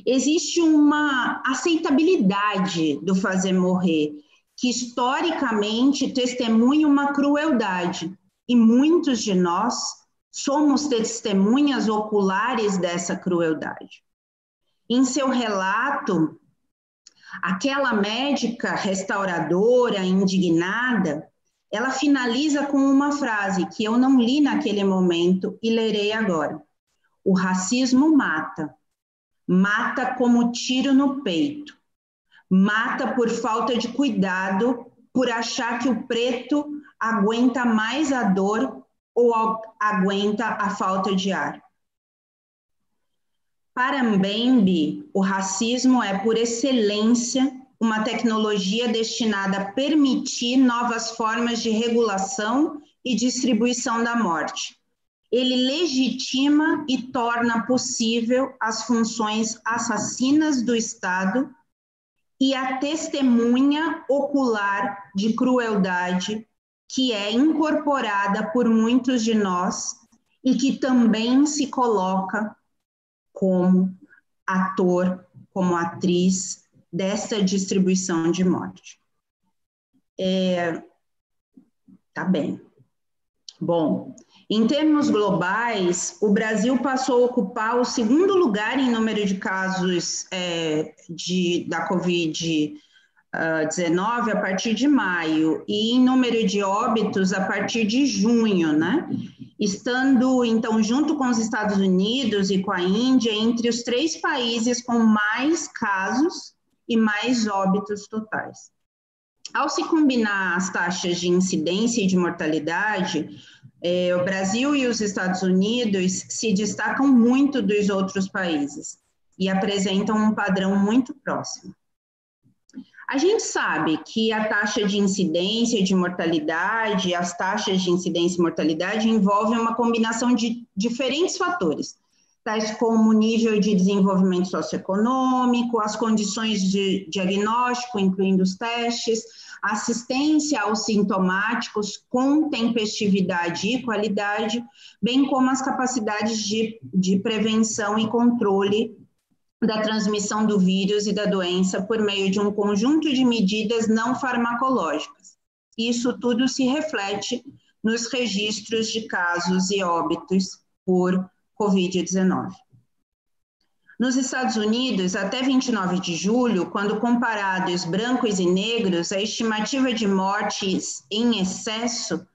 Existe uma aceitabilidade do fazer morrer, que historicamente testemunha uma crueldade, e muitos de nós somos testemunhas oculares dessa crueldade. Em seu relato, aquela médica restauradora, indignada, ela finaliza com uma frase que eu não li naquele momento e lerei agora. O racismo mata. Mata como tiro no peito. Mata por falta de cuidado, por achar que o preto aguenta mais a dor ou aguenta a falta de ar. Para Mbembe, o racismo é, por excelência, uma tecnologia destinada a permitir novas formas de regulação e distribuição da morte. Ele legitima e torna possível as funções assassinas do Estado e a testemunha ocular de crueldade que é incorporada por muitos de nós e que também se coloca como ator, como atriz dessa distribuição de morte. Tá bem. Bom, em termos globais, o Brasil passou a ocupar o segundo lugar em número de casos da Covid-19 a partir de maio e em número de óbitos a partir de junho, né? Estando, então, junto com os Estados Unidos e com a Índia, entre os 3 países com mais casos e mais óbitos totais. Ao se combinar as taxas de incidência e de mortalidade, o Brasil e os Estados Unidos se destacam muito dos outros países. e apresentam um padrão muito próximo. A gente sabe que a taxa de incidência e de mortalidade, as taxas de incidência e mortalidade envolvem uma combinação de diferentes fatores, tais como o nível de desenvolvimento socioeconômico, as condições de diagnóstico, incluindo os testes, assistência aos sintomáticos com tempestividade e qualidade, bem como as capacidades de prevenção e controle da transmissão do vírus e da doença por meio de um conjunto de medidas não farmacológicas. Isso tudo se reflete nos registros de casos e óbitos por Covid-19. Nos Estados Unidos, até 29 de julho, quando comparados brancos e negros, a estimativa de mortes em excesso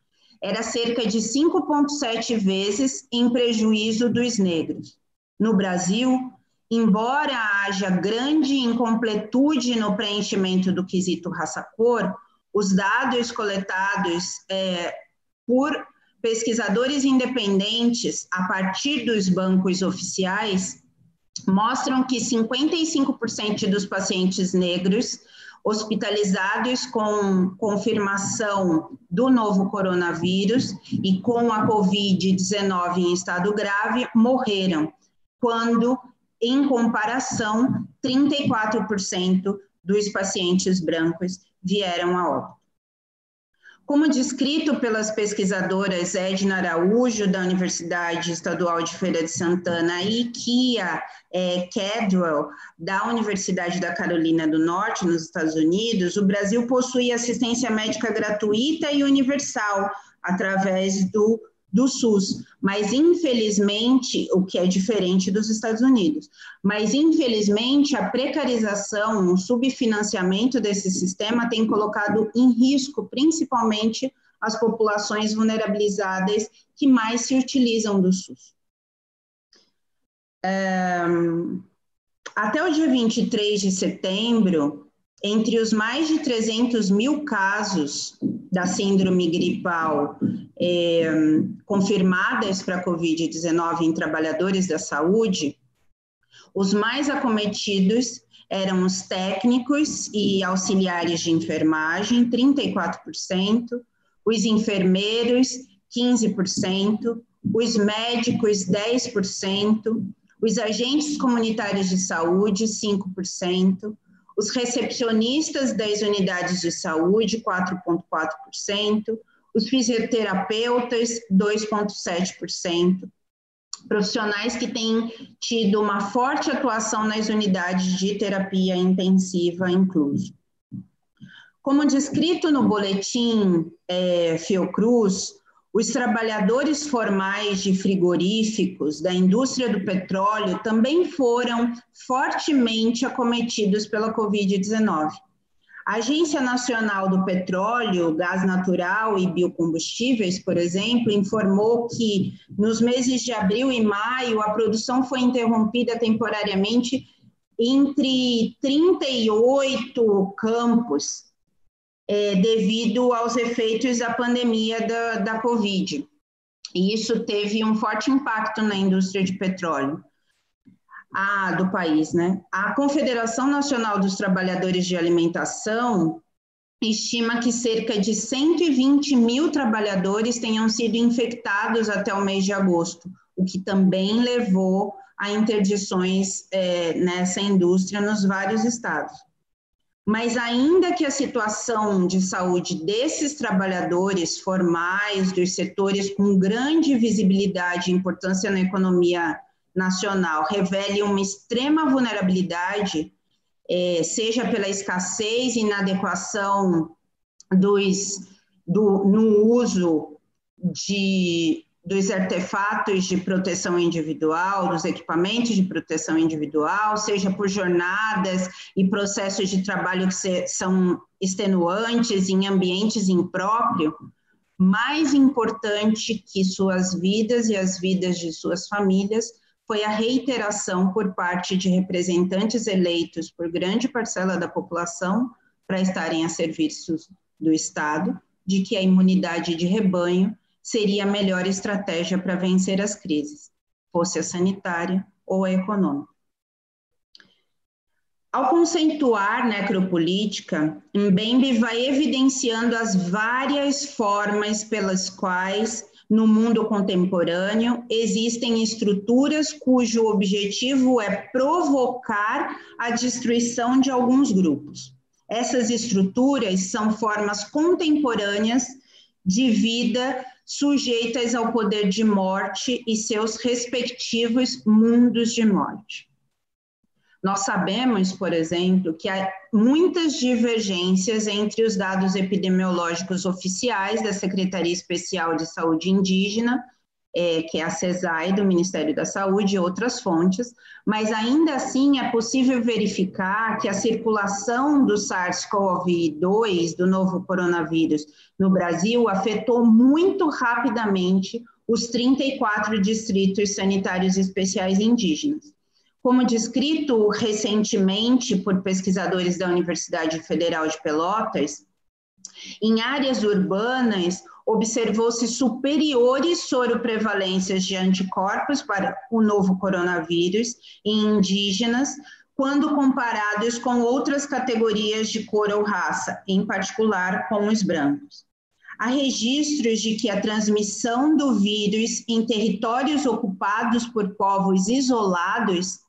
era cerca de 5,7 vezes em prejuízo dos negros. No Brasil, embora haja grande incompletude no preenchimento do quesito raça-cor, os dados coletados por pesquisadores independentes a partir dos bancos oficiais mostram que 55% dos pacientes negros hospitalizados com confirmação do novo coronavírus e com a Covid-19 em estado grave morreram, quando, em comparação, 34% dos pacientes brancos vieram a óbito. Como descrito pelas pesquisadoras Edna Araújo, da Universidade Estadual de Feira de Santana, e Kia Cadwell, da Universidade da Carolina do Norte, nos Estados Unidos, o Brasil possui assistência médica gratuita e universal através do SUS, mas infelizmente, o que é diferente dos Estados Unidos, mas infelizmente a precarização, o subfinanciamento desse sistema tem colocado em risco principalmente as populações vulnerabilizadas que mais se utilizam do SUS. Até o dia 23 de setembro, entre os mais de 300 mil casos da síndrome gripal confirmadas para a Covid-19 em trabalhadores da saúde, os mais acometidos eram os técnicos e auxiliares de enfermagem, 34%, os enfermeiros, 15%, os médicos, 10%, os agentes comunitários de saúde, 5%, os recepcionistas das unidades de saúde, 4,4%, os fisioterapeutas, 2,7%, profissionais que têm tido uma forte atuação nas unidades de terapia intensiva incluso. Como descrito no boletim Fiocruz, os trabalhadores formais de frigoríficos da indústria do petróleo também foram fortemente acometidos pela Covid-19. A Agência Nacional do Petróleo, Gás Natural e Biocombustíveis, por exemplo, informou que nos meses de abril e maio a produção foi interrompida temporariamente entre 38 campos devido aos efeitos da pandemia da Covid. E isso teve um forte impacto na indústria de petróleo do país, né? A Confederação Nacional dos Trabalhadores de Alimentação estima que cerca de 120 mil trabalhadores tenham sido infectados até o mês de agosto, o que também levou a interdições nessa indústria nos vários estados. Mas ainda que a situação de saúde desses trabalhadores formais, dos setores com grande visibilidade e importância na economia nacional, revele uma extrema vulnerabilidade, seja pela escassez e inadequação no uso dos artefatos de proteção individual, dos equipamentos de proteção individual, seja por jornadas e processos de trabalho que são extenuantes em ambientes impróprios, mais importante que suas vidas e as vidas de suas famílias foi a reiteração por parte de representantes eleitos por grande parcela da população para estarem a serviço do Estado, de que a imunidade de rebanho seria a melhor estratégia para vencer as crises, fosse a sanitária ou a econômica. Ao conceituar necropolítica, Mbembe vai evidenciando as várias formas pelas quais, no mundo contemporâneo, existem estruturas cujo objetivo é provocar a destruição de alguns grupos. Essas estruturas são formas contemporâneas de vida sujeitas ao poder de morte e seus respectivos mundos de morte. Nós sabemos, por exemplo, que há muitas divergências entre os dados epidemiológicos oficiais da Secretaria Especial de Saúde Indígena, que é a CESAI, do Ministério da Saúde, e outras fontes, mas ainda assim é possível verificar que a circulação do SARS-CoV-2, do novo coronavírus, no Brasil, afetou muito rapidamente os 34 distritos sanitários especiais indígenas. Como descrito recentemente por pesquisadores da Universidade Federal de Pelotas, em áreas urbanas observou-se superiores soroprevalências de anticorpos para o novo coronavírus em indígenas, quando comparados com outras categorias de cor ou raça, em particular com os brancos. Há registros de que a transmissão do vírus em territórios ocupados por povos isolados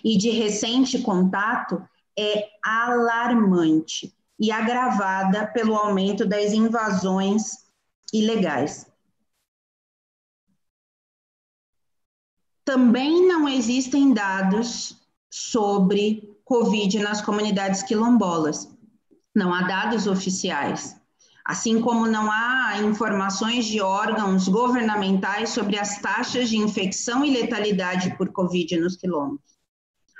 e de recente contato é alarmante e agravada pelo aumento das invasões ilegais. Também não existem dados sobre Covid nas comunidades quilombolas. Não há dados oficiais, assim como não há informações de órgãos governamentais sobre as taxas de infecção e letalidade por Covid nos quilombos.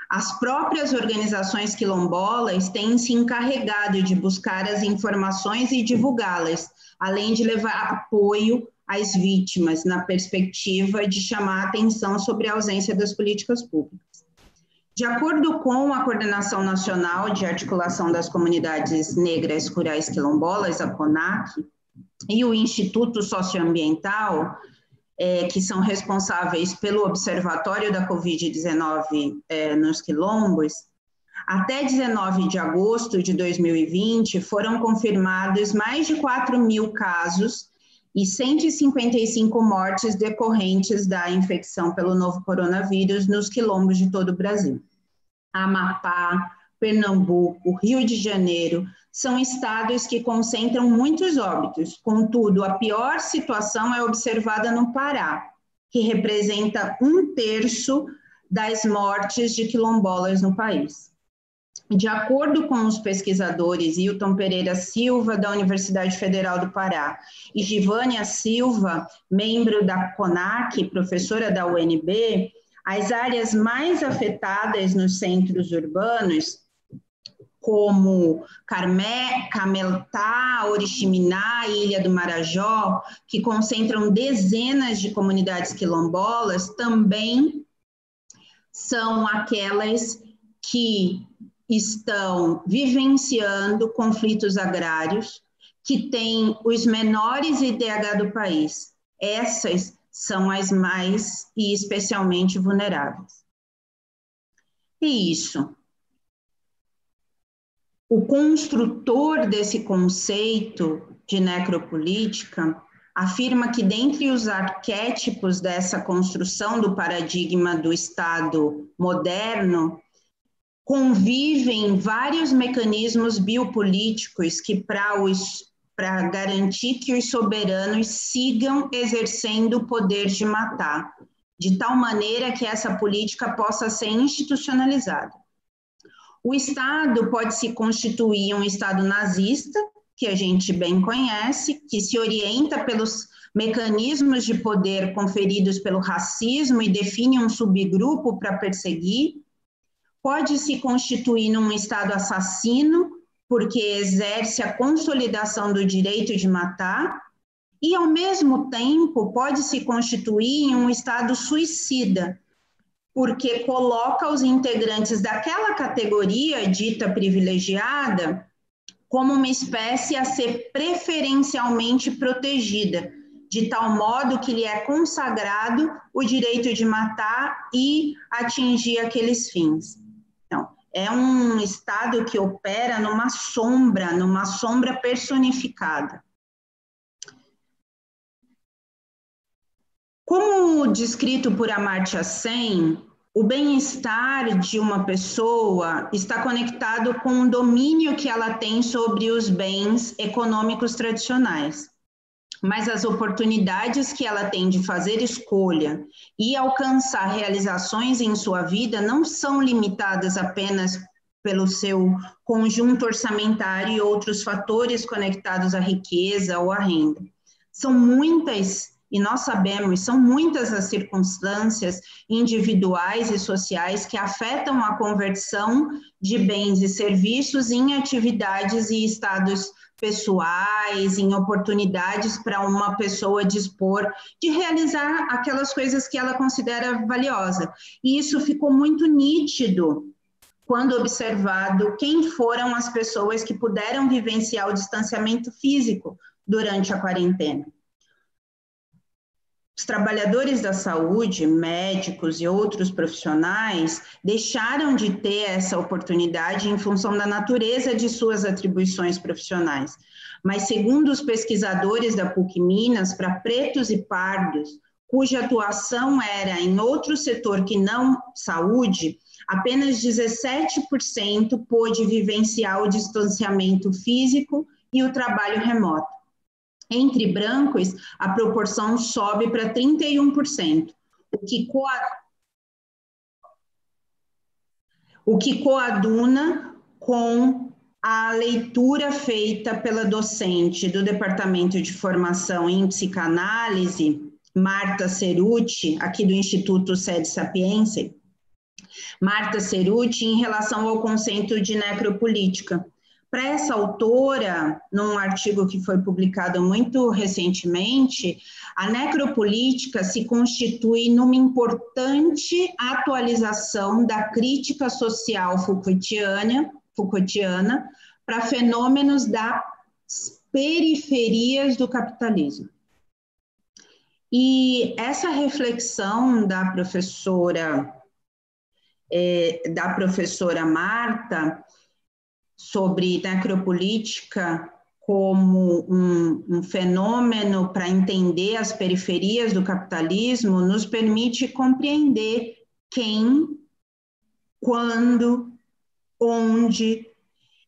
As próprias organizações quilombolas têm se encarregado de buscar as informações e divulgá-las, além de levar apoio às vítimas, na perspectiva de chamar a atenção sobre a ausência das políticas públicas. De acordo com a Coordenação Nacional de Articulação das Comunidades Negras Rurais Quilombolas, a CONAC, e o Instituto Socioambiental, que são responsáveis pelo Observatório da Covid-19 nos quilombos, até 19 de agosto de 2020 foram confirmados mais de 4.000 casos e 155 mortes decorrentes da infecção pelo novo coronavírus nos quilombos de todo o Brasil. Amapá, Pernambuco, Rio de Janeiro são estados que concentram muitos óbitos. Contudo, a pior situação é observada no Pará, que representa 1/3 das mortes de quilombolas no país. De acordo com os pesquisadores Hilton Pereira Silva, da Universidade Federal do Pará, e Givânia Silva, membro da CONAC, professora da UNB, as áreas mais afetadas nos centros urbanos, como Cametá, Oriximiná e Ilha do Marajó, que concentram dezenas de comunidades quilombolas, também são aquelas que estão vivenciando conflitos agrários, que têm os menores IDH do país. Essas são as mais e especialmente vulneráveis. E isso. O construtor desse conceito de necropolítica afirma que, dentre os arquétipos dessa construção do paradigma do Estado moderno, convivem vários mecanismos biopolíticos que, para garantir que os soberanos sigam exercendo o poder de matar, de tal maneira que essa política possa ser institucionalizada. O Estado pode se constituir um Estado nazista, que a gente bem conhece, que se orienta pelos mecanismos de poder conferidos pelo racismo e define um subgrupo para perseguir. Pode se constituir num Estado assassino, porque exerce a consolidação do direito de matar, e, ao mesmo tempo, pode se constituir em um Estado suicida, porque coloca os integrantes daquela categoria dita privilegiada como uma espécie a ser preferencialmente protegida, de tal modo que lhe é consagrado o direito de matar e atingir aqueles fins. Então, é um Estado que opera numa sombra personificada. Como descrito por Amartya Sen, o bem-estar de uma pessoa está conectado com o domínio que ela tem sobre os bens econômicos tradicionais. Mas as oportunidades que ela tem de fazer escolha e alcançar realizações em sua vida não são limitadas apenas pelo seu conjunto orçamentário e outros fatores conectados à riqueza ou à renda. São muitas, e nós sabemos, são muitas as circunstâncias individuais e sociais que afetam a conversão de bens e serviços em atividades e estados pessoais, em oportunidades para uma pessoa dispor de realizar aquelas coisas que ela considera valiosa. E isso ficou muito nítido quando observado quem foram as pessoas que puderam vivenciar o distanciamento físico durante a quarentena. Os trabalhadores da saúde, médicos e outros profissionais, deixaram de ter essa oportunidade em função da natureza de suas atribuições profissionais. Mas, segundo os pesquisadores da PUC Minas, para pretos e pardos, cuja atuação era em outro setor que não saúde, apenas 17% pôde vivenciar o distanciamento físico e o trabalho remoto. Entre brancos, a proporção sobe para 31%, o que coaduna com a leitura feita pela docente do Departamento de Formação em Psicanálise, Marta Cerutti, aqui do Instituto Sede Sapiense, Marta Cerutti, em relação ao conceito de necropolítica. Para essa autora, num artigo que foi publicado muito recentemente, a necropolítica se constitui numa importante atualização da crítica social Foucaultiana para fenômenos das periferias do capitalismo. E essa reflexão da professora Marta sobre necropolítica como um fenômeno para entender as periferias do capitalismo nos permite compreender quem, quando, onde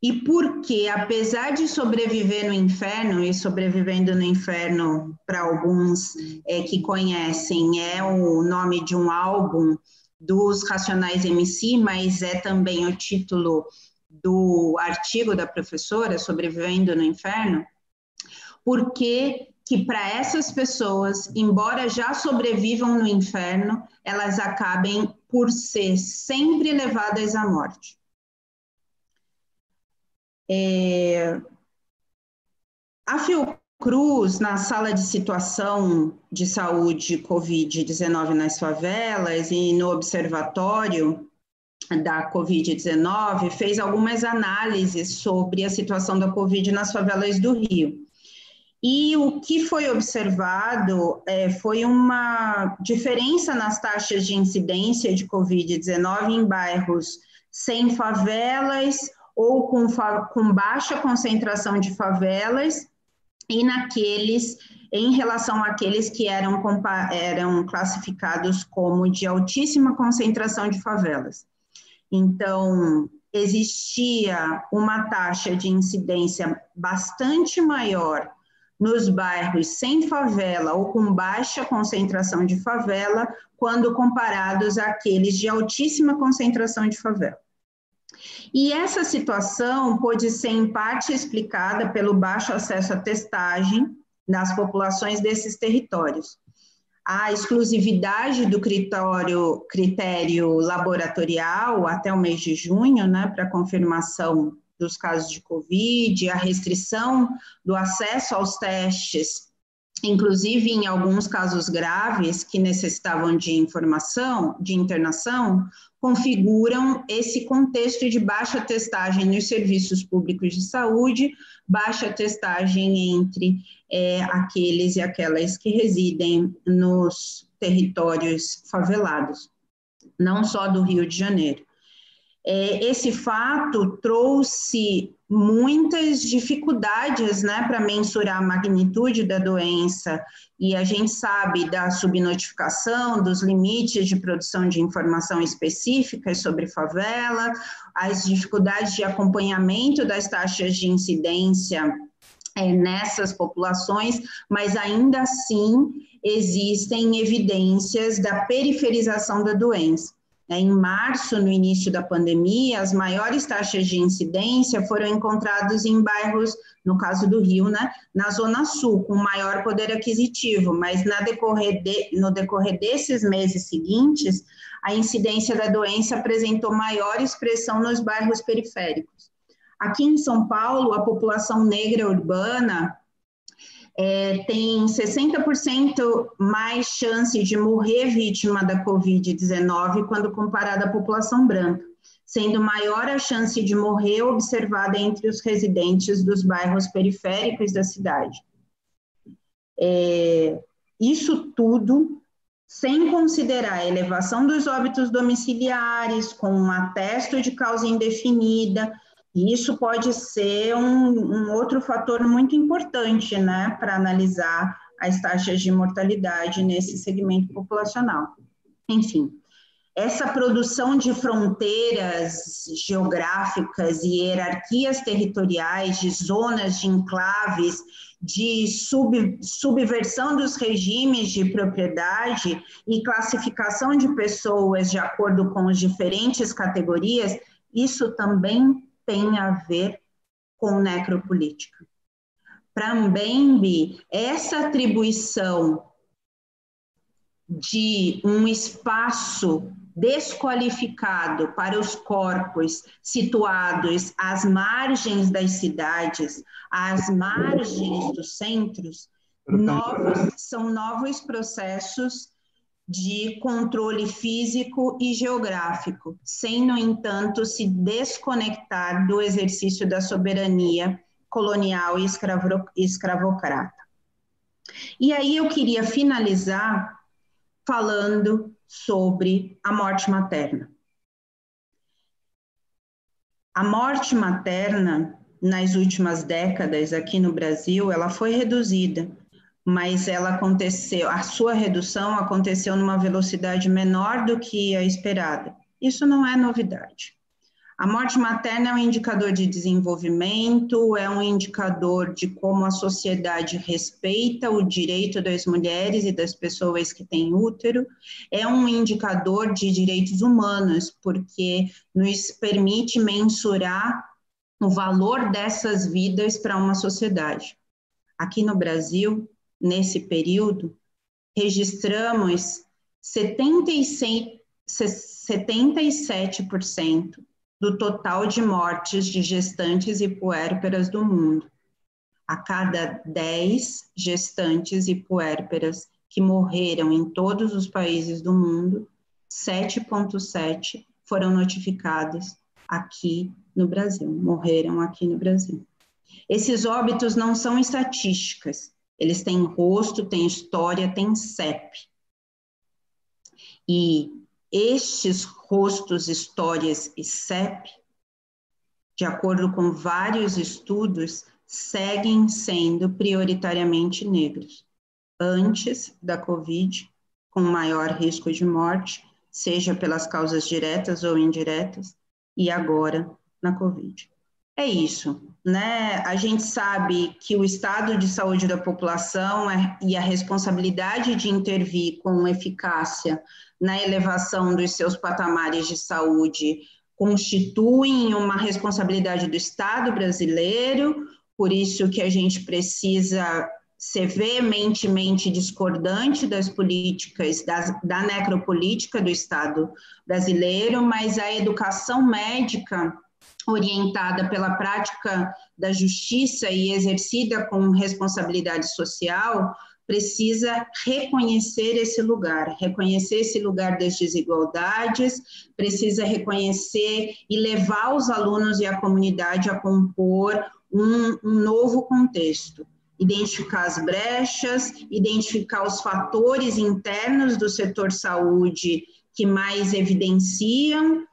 e por que, apesar de sobreviver no inferno, e sobrevivendo no inferno, para alguns que conhecem, é o nome de um álbum dos Racionais MC, mas é também o título do artigo da professora, Sobrevivendo no Inferno, porque que para essas pessoas, embora já sobrevivam no inferno, elas acabem por ser sempre levadas à morte. A Fiocruz, na sala de situação de saúde Covid-19 nas favelas e no observatório da Covid-19, fez algumas análises sobre a situação da Covid nas favelas do Rio. E o que foi observado foi uma diferença nas taxas de incidência de Covid-19 em bairros sem favelas ou com baixa concentração de favelas e em relação àqueles que eram classificados como de altíssima concentração de favelas. Então, existia uma taxa de incidência bastante maior nos bairros sem favela ou com baixa concentração de favela, quando comparados àqueles de altíssima concentração de favela. E essa situação pode ser, em parte, explicada pelo baixo acesso à testagem nas populações desses territórios. A exclusividade do critério laboratorial até o mês de junho, né, para confirmação dos casos de Covid, a restrição do acesso aos testes, inclusive em alguns casos graves que necessitavam de internação, configuram esse contexto de baixa testagem nos serviços públicos de saúde, baixa testagem entre aqueles e aquelas que residem nos territórios favelados, não só do Rio de Janeiro. Esse fato trouxe muitas dificuldades, né, para mensurar a magnitude da doença, e a gente sabe da subnotificação, dos limites de produção de informação específicas sobre favela, as dificuldades de acompanhamento das taxas de incidência nessas populações, mas ainda assim existem evidências da periferização da doença. Em março, no início da pandemia, as maiores taxas de incidência foram encontradas em bairros, no caso do Rio, né, na Zona Sul, com maior poder aquisitivo, mas no decorrer desses meses seguintes, a incidência da doença apresentou maior expressão nos bairros periféricos. Aqui em São Paulo, a população negra urbana tem 60% mais chance de morrer vítima da Covid-19 quando comparada à população branca, sendo maior a chance de morrer observada entre os residentes dos bairros periféricos da cidade. Isso tudo sem considerar a elevação dos óbitos domiciliares, com um atesto de causa indefinida. E isso pode ser um outro fator muito importante, né, para analisar as taxas de mortalidade nesse segmento populacional. Enfim, essa produção de fronteiras geográficas e hierarquias territoriais, de zonas de enclaves, de subversão dos regimes de propriedade e classificação de pessoas de acordo com as diferentes categorias, isso também tem a ver com necropolítica. Para Mbembe, essa atribuição de um espaço desqualificado para os corpos situados às margens das cidades, às margens dos centros, são novos processos de controle físico e geográfico, sem, no entanto, se desconectar do exercício da soberania colonial e escravocrata. E aí eu queria finalizar falando sobre a morte materna. A morte materna, nas últimas décadas aqui no Brasil, ela foi reduzida, mas a sua redução aconteceu numa velocidade menor do que a esperada. Isso não é novidade. A morte materna é um indicador de desenvolvimento, é um indicador de como a sociedade respeita o direito das mulheres e das pessoas que têm útero, é um indicador de direitos humanos, porque nos permite mensurar o valor dessas vidas para uma sociedade. Aqui no Brasil, nesse período, registramos 77% do total de mortes de gestantes e puérperas do mundo. A cada 10 gestantes e puérperas que morreram em todos os países do mundo, 7,7 foram notificadas aqui no Brasil, morreram aqui no Brasil. Esses óbitos não são estatísticas, eles têm rosto, têm história, têm CEP. E estes rostos, histórias e CEP, de acordo com vários estudos, seguem sendo prioritariamente negros. Antes da Covid, com maior risco de morte, seja pelas causas diretas ou indiretas, e agora na Covid. É isso, né? A gente sabe que o estado de saúde da população e a responsabilidade de intervir com eficácia na elevação dos seus patamares de saúde constituem uma responsabilidade do Estado brasileiro, por isso que a gente precisa ser veementemente discordante das políticas, da necropolítica do Estado brasileiro, mas a educação médica orientada pela prática da justiça e exercida com responsabilidade social, precisa reconhecer esse lugar das desigualdades, precisa reconhecer e levar os alunos e a comunidade a compor um novo contexto, identificar as brechas, identificar os fatores internos do setor saúde que mais evidenciam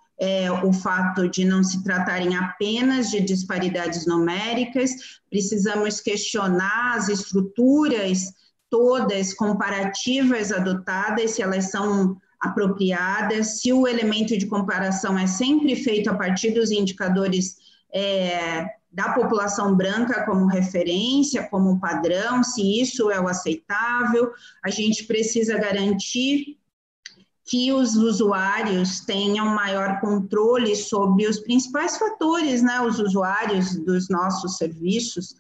o fato de não se tratarem apenas de disparidades numéricas, precisamos questionar as estruturas todas comparativas adotadas, se elas são apropriadas, se o elemento de comparação é sempre feito a partir dos indicadores da população branca como referência, como padrão, se isso é o aceitável. A gente precisa garantir que os usuários tenham maior controle sobre os principais fatores, né? Os usuários dos nossos serviços,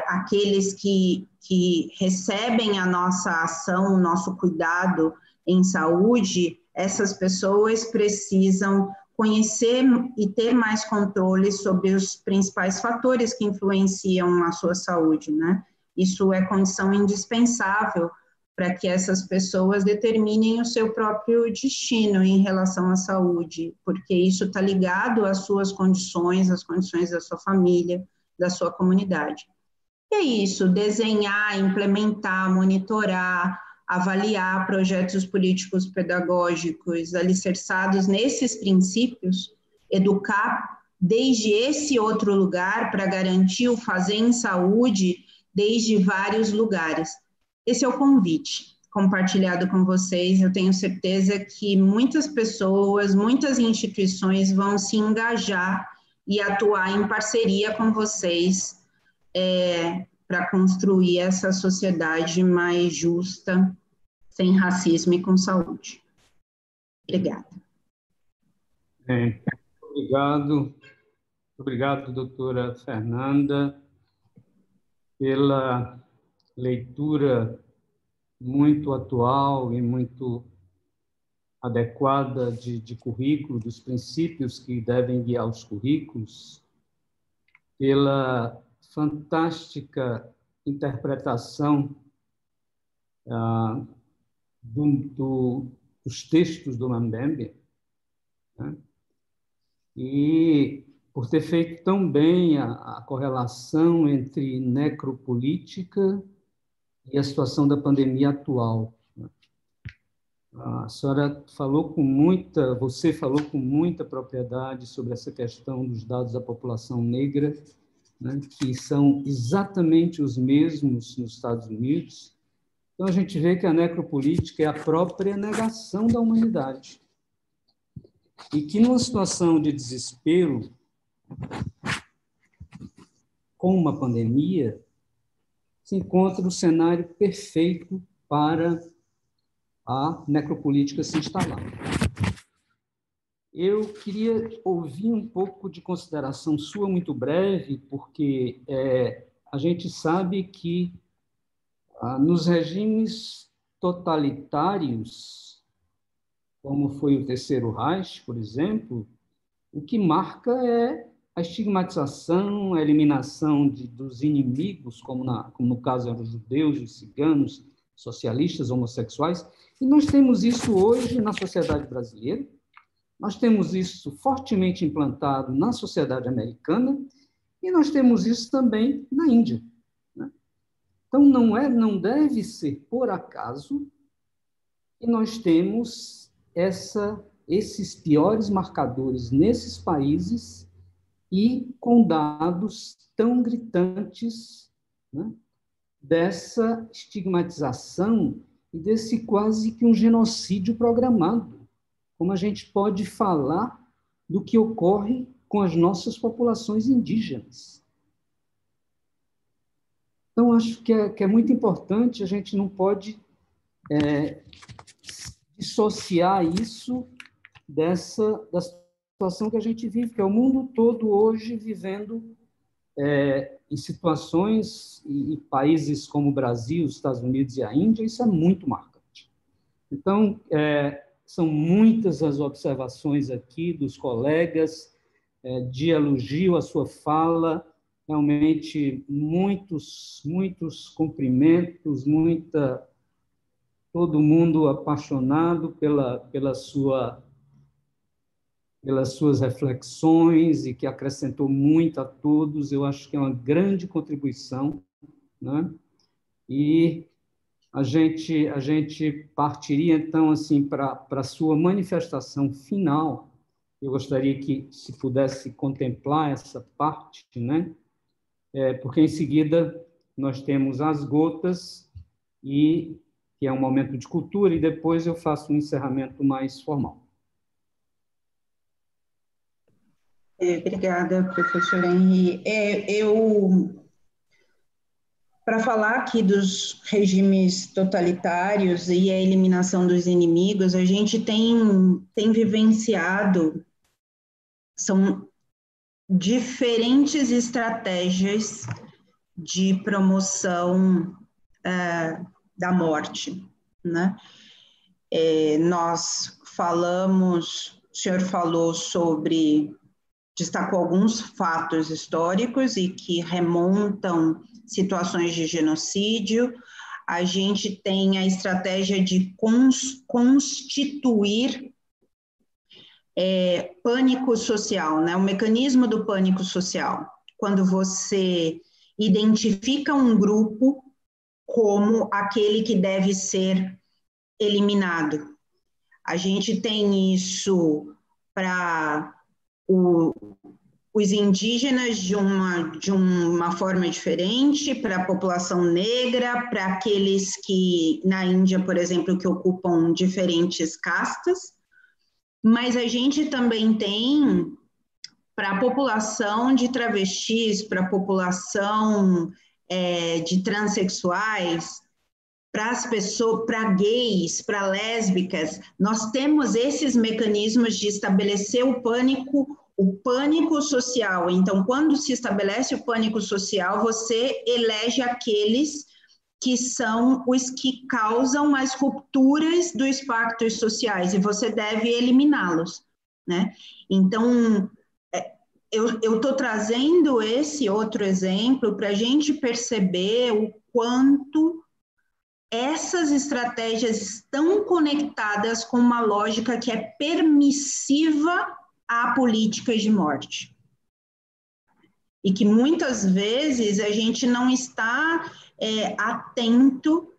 aqueles que recebem a nossa ação, o nosso cuidado em saúde, essas pessoas precisam conhecer e ter mais controle sobre os principais fatores que influenciam a sua saúde, né? Isso é condição indispensável para que essas pessoas determinem o seu próprio destino em relação à saúde, porque isso está ligado às suas condições, às condições da sua família, da sua comunidade. E é isso, desenhar, implementar, monitorar, avaliar projetos políticos pedagógicos alicerçados nesses princípios, educar desde esse outro lugar para garantir o fazer em saúde desde vários lugares. Esse é o convite compartilhado com vocês. Eu tenho certeza que muitas pessoas, muitas instituições vão se engajar e atuar em parceria com vocês para construir essa sociedade mais justa, sem racismo e com saúde. Obrigada. Obrigado, doutora Fernanda, pela leitura muito atual e muito adequada de currículo, dos princípios que devem guiar os currículos, pela fantástica interpretação dos textos do Mbembe, né? E por ter feito tão bem a correlação entre necropolítica e a situação da pandemia atual. A senhora você falou com muita propriedade sobre essa questão dos dados da população negra, né, que são exatamente os mesmos nos Estados Unidos. Então, a gente vê que a necropolítica é a própria negação da humanidade. E que, numa situação de desespero, com uma pandemia, se encontra o cenário perfeito para a necropolítica se instalar. Eu queria ouvir um pouco de consideração sua, muito breve, porque a gente sabe que nos regimes totalitários, como foi o Terceiro Reich, por exemplo, o que marca é a estigmatização, a eliminação dos inimigos, como no caso eram os judeus, os ciganos, socialistas, homossexuais, e nós temos isso hoje na sociedade brasileira, nós temos isso fortemente implantado na sociedade americana, e nós temos isso também na Índia, né? Então, não deve ser por acaso que nós temos esses piores marcadores nesses países e com dados tão gritantes, né, dessa estigmatização e desse quase que um genocídio programado. Como a gente pode falar do que ocorre com as nossas populações indígenas? Então, acho que é muito importante, a gente não pode dissociar isso da situação que a gente vive, que é o mundo todo hoje vivendo em situações e países como o Brasil, os Estados Unidos e a Índia, isso é muito marcante. Então, são muitas as observações aqui dos colegas, de elogio à sua fala, realmente muitos cumprimentos, todo mundo apaixonado pelas suas reflexões e que acrescentou muito a todos. Eu acho que é uma grande contribuição, né? E a gente partiria, então, assim, para a sua manifestação final, eu gostaria que se pudesse contemplar essa parte, né? Porque em seguida nós temos as gotas, que é um momento de cultura, e depois eu faço um encerramento mais formal. Obrigada, professor Henri. Para falar aqui dos regimes totalitários e a eliminação dos inimigos, a gente tem vivenciado, são diferentes estratégias de promoção da morte, né? Nós falamos, o senhor falou sobre, destacou alguns fatos históricos e que remontam situações de genocídio. A gente tem a estratégia de constituir pânico social, né? O mecanismo do pânico social, quando você identifica um grupo como aquele que deve ser eliminado. A gente tem isso para os indígenas de uma forma diferente, para a população negra, para aqueles que, na Índia, por exemplo, que ocupam diferentes castas, mas a gente também tem para a população de travestis, para a população de transexuais, para as pessoas, para gays, para lésbicas, nós temos esses mecanismos de estabelecer o pânico social. Então, quando se estabelece o pânico social, você elege aqueles que são os que causam as rupturas dos pactos sociais, e você deve eliminá-los, né? Então, eu estou trazendo esse outro exemplo para a gente perceber o quanto essas estratégias estão conectadas com uma lógica que é permissiva a políticas de morte. E que muitas vezes a gente não está atento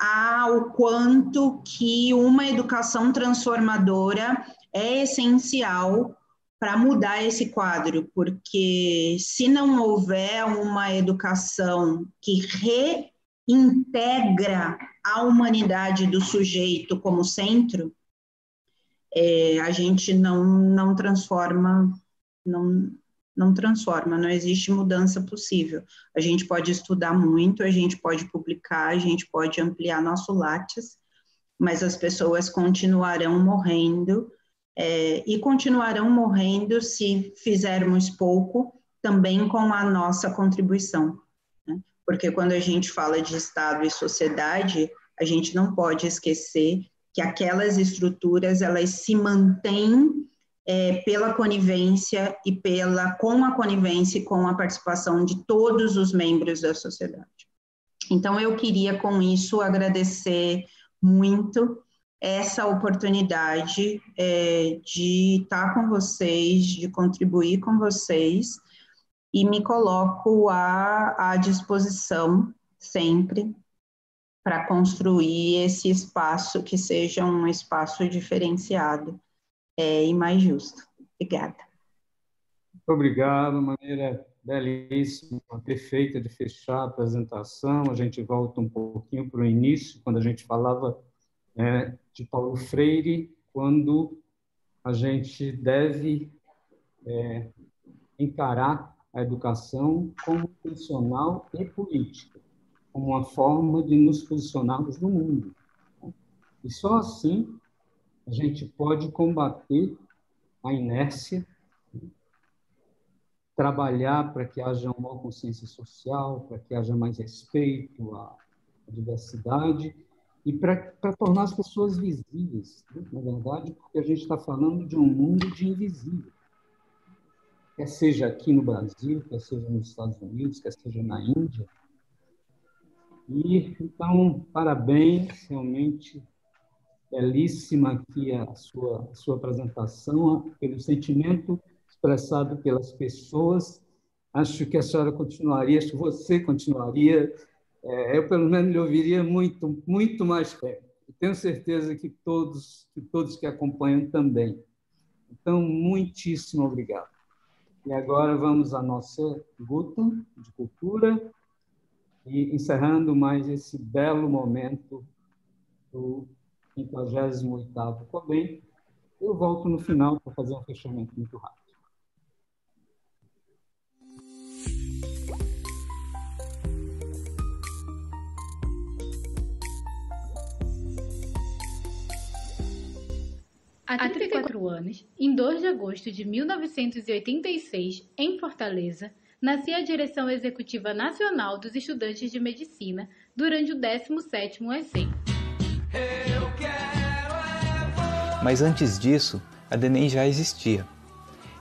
ao quanto que uma educação transformadora é essencial para mudar esse quadro, porque se não houver uma educação que reintegra a humanidade do sujeito como centro, a gente não transforma, não transforma, não existe mudança possível. A gente pode estudar muito, a gente pode publicar, a gente pode ampliar nosso Lattes, mas as pessoas continuarão morrendo, e continuarão morrendo se fizermos pouco, também com a nossa contribuição, né? Porque quando a gente fala de Estado e sociedade, a gente não pode esquecer que aquelas estruturas, elas se mantêm pela conivência e com a conivência e com a participação de todos os membros da sociedade. Então, eu queria, com isso, agradecer muito essa oportunidade de estar com vocês, de contribuir com vocês, e me coloco à disposição sempre para construir esse espaço que seja um espaço diferenciado e mais justo. Obrigada. Muito obrigado, maneira belíssima, perfeita de fechar a apresentação. A gente volta um pouquinho para o início, quando a gente falava de Paulo Freire, quando a gente deve encarar a educação como funcional e política, como uma forma de nos posicionarmos no mundo. E só assim a gente pode combater a inércia, trabalhar para que haja uma maior consciência social, para que haja mais respeito à diversidade e para tornar as pessoas visíveis, né? Na verdade, porque a gente está falando de um mundo de invisível. Quer seja aqui no Brasil, quer seja nos Estados Unidos, quer seja na Índia. E, então, parabéns, realmente belíssima aqui a sua apresentação, pelo sentimento expressado pelas pessoas. Acho que a senhora continuaria, acho que você continuaria, eu, pelo menos, lhe ouviria muito, muito mais tempo. Tenho certeza que todos que acompanham também. Então, muitíssimo obrigado. E agora vamos à nossa luta de cultura e encerrando mais esse belo momento do 58º COBEM. Eu volto no final para fazer um fechamento muito rápido. Há 34 anos, em 2 de agosto de 1986, em Fortaleza, nascia a Direção Executiva Nacional dos Estudantes de Medicina durante o 17º ESSEM. Mas antes disso, a DENEM já existia.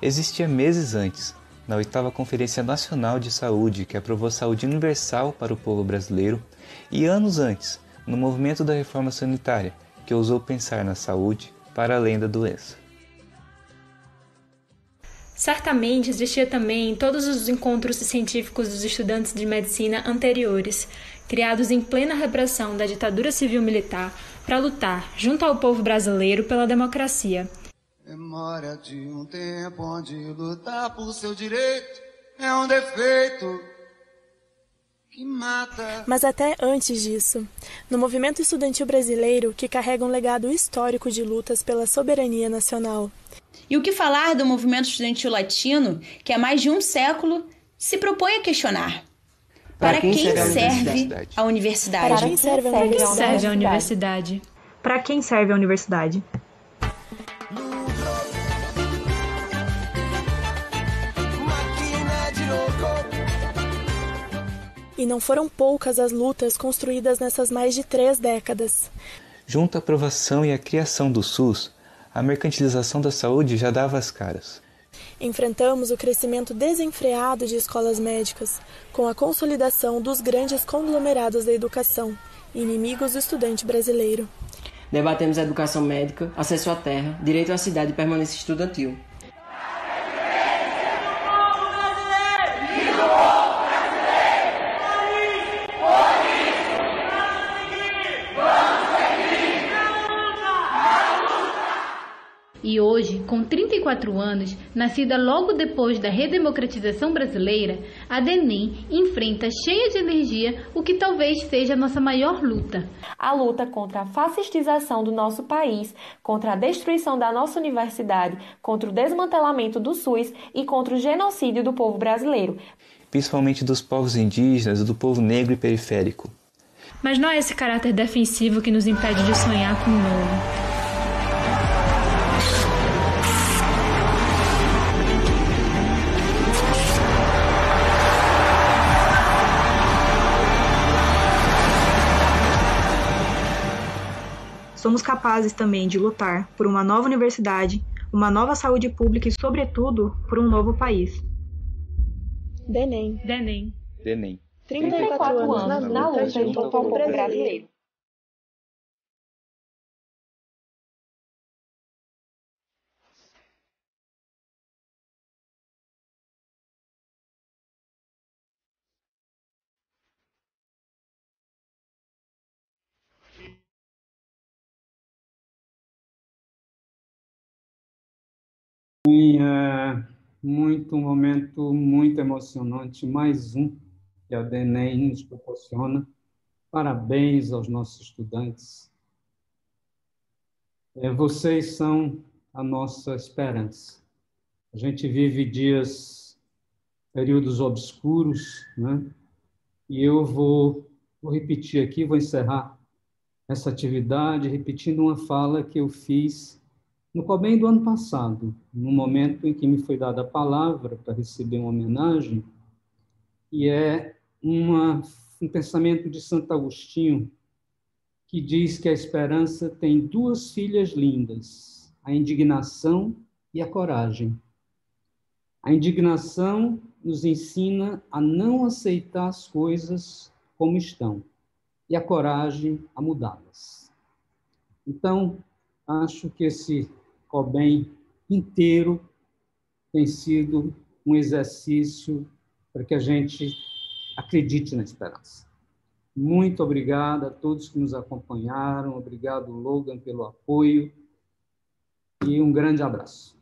Existia meses antes, na 8ª Conferência Nacional de Saúde, que aprovou saúde universal para o povo brasileiro, e anos antes, no movimento da reforma sanitária, que ousou pensar na saúde para além da doença. Certamente existia também em todos os encontros científicos dos estudantes de medicina anteriores, criados em plena repressão da ditadura civil-militar para lutar, junto ao povo brasileiro, pela democracia. Memória de um tempo onde lutar por seu direito é um defeito que mata. Mas até antes disso, no movimento estudantil brasileiro, que carrega um legado histórico de lutas pela soberania nacional. E o que falar do movimento estudantil latino, que há mais de um século se propõe a questionar? Para quem serve a universidade? Para quem serve a universidade? Para quem serve a universidade? E não foram poucas as lutas construídas nessas mais de 3 décadas. Junto à aprovação e à criação do SUS, a mercantilização da saúde já dava as caras. Enfrentamos o crescimento desenfreado de escolas médicas, com a consolidação dos grandes conglomerados da educação, inimigos do estudante brasileiro. Debatemos a educação médica, acesso à terra, direito à cidade e permanência estudantil. E hoje, com 34 anos, nascida logo depois da redemocratização brasileira, a DENEM enfrenta cheia de energia o que talvez seja a nossa maior luta. A luta contra a fascistização do nosso país, contra a destruição da nossa universidade, contra o desmantelamento do SUS e contra o genocídio do povo brasileiro. Principalmente dos povos indígenas e do povo negro e periférico. Mas não é esse caráter defensivo que nos impede de sonhar com o novo. Somos capazes também de lutar por uma nova universidade, uma nova saúde pública e, sobretudo, por um novo país. DENEM. 34 anos na luta junto ao povo brasileiro. Um momento muito emocionante, mais um que a DENEM nos proporciona. Parabéns aos nossos estudantes. Vocês são a nossa esperança. A gente vive períodos obscuros, né? E eu vou repetir aqui, vou encerrar essa atividade repetindo uma fala que eu fiz no COBEM do ano passado, no momento em que me foi dada a palavra para receber uma homenagem, e é um pensamento de Santo Agostinho, que diz que a esperança tem 2 filhas lindas, a indignação e a coragem. A indignação nos ensina a não aceitar as coisas como estão, e a coragem a mudá-las. Então, acho que esse COBEM inteiro tem sido um exercício para que a gente acredite na esperança. Muito obrigado a todos que nos acompanharam, obrigado, Logan, pelo apoio, e um grande abraço.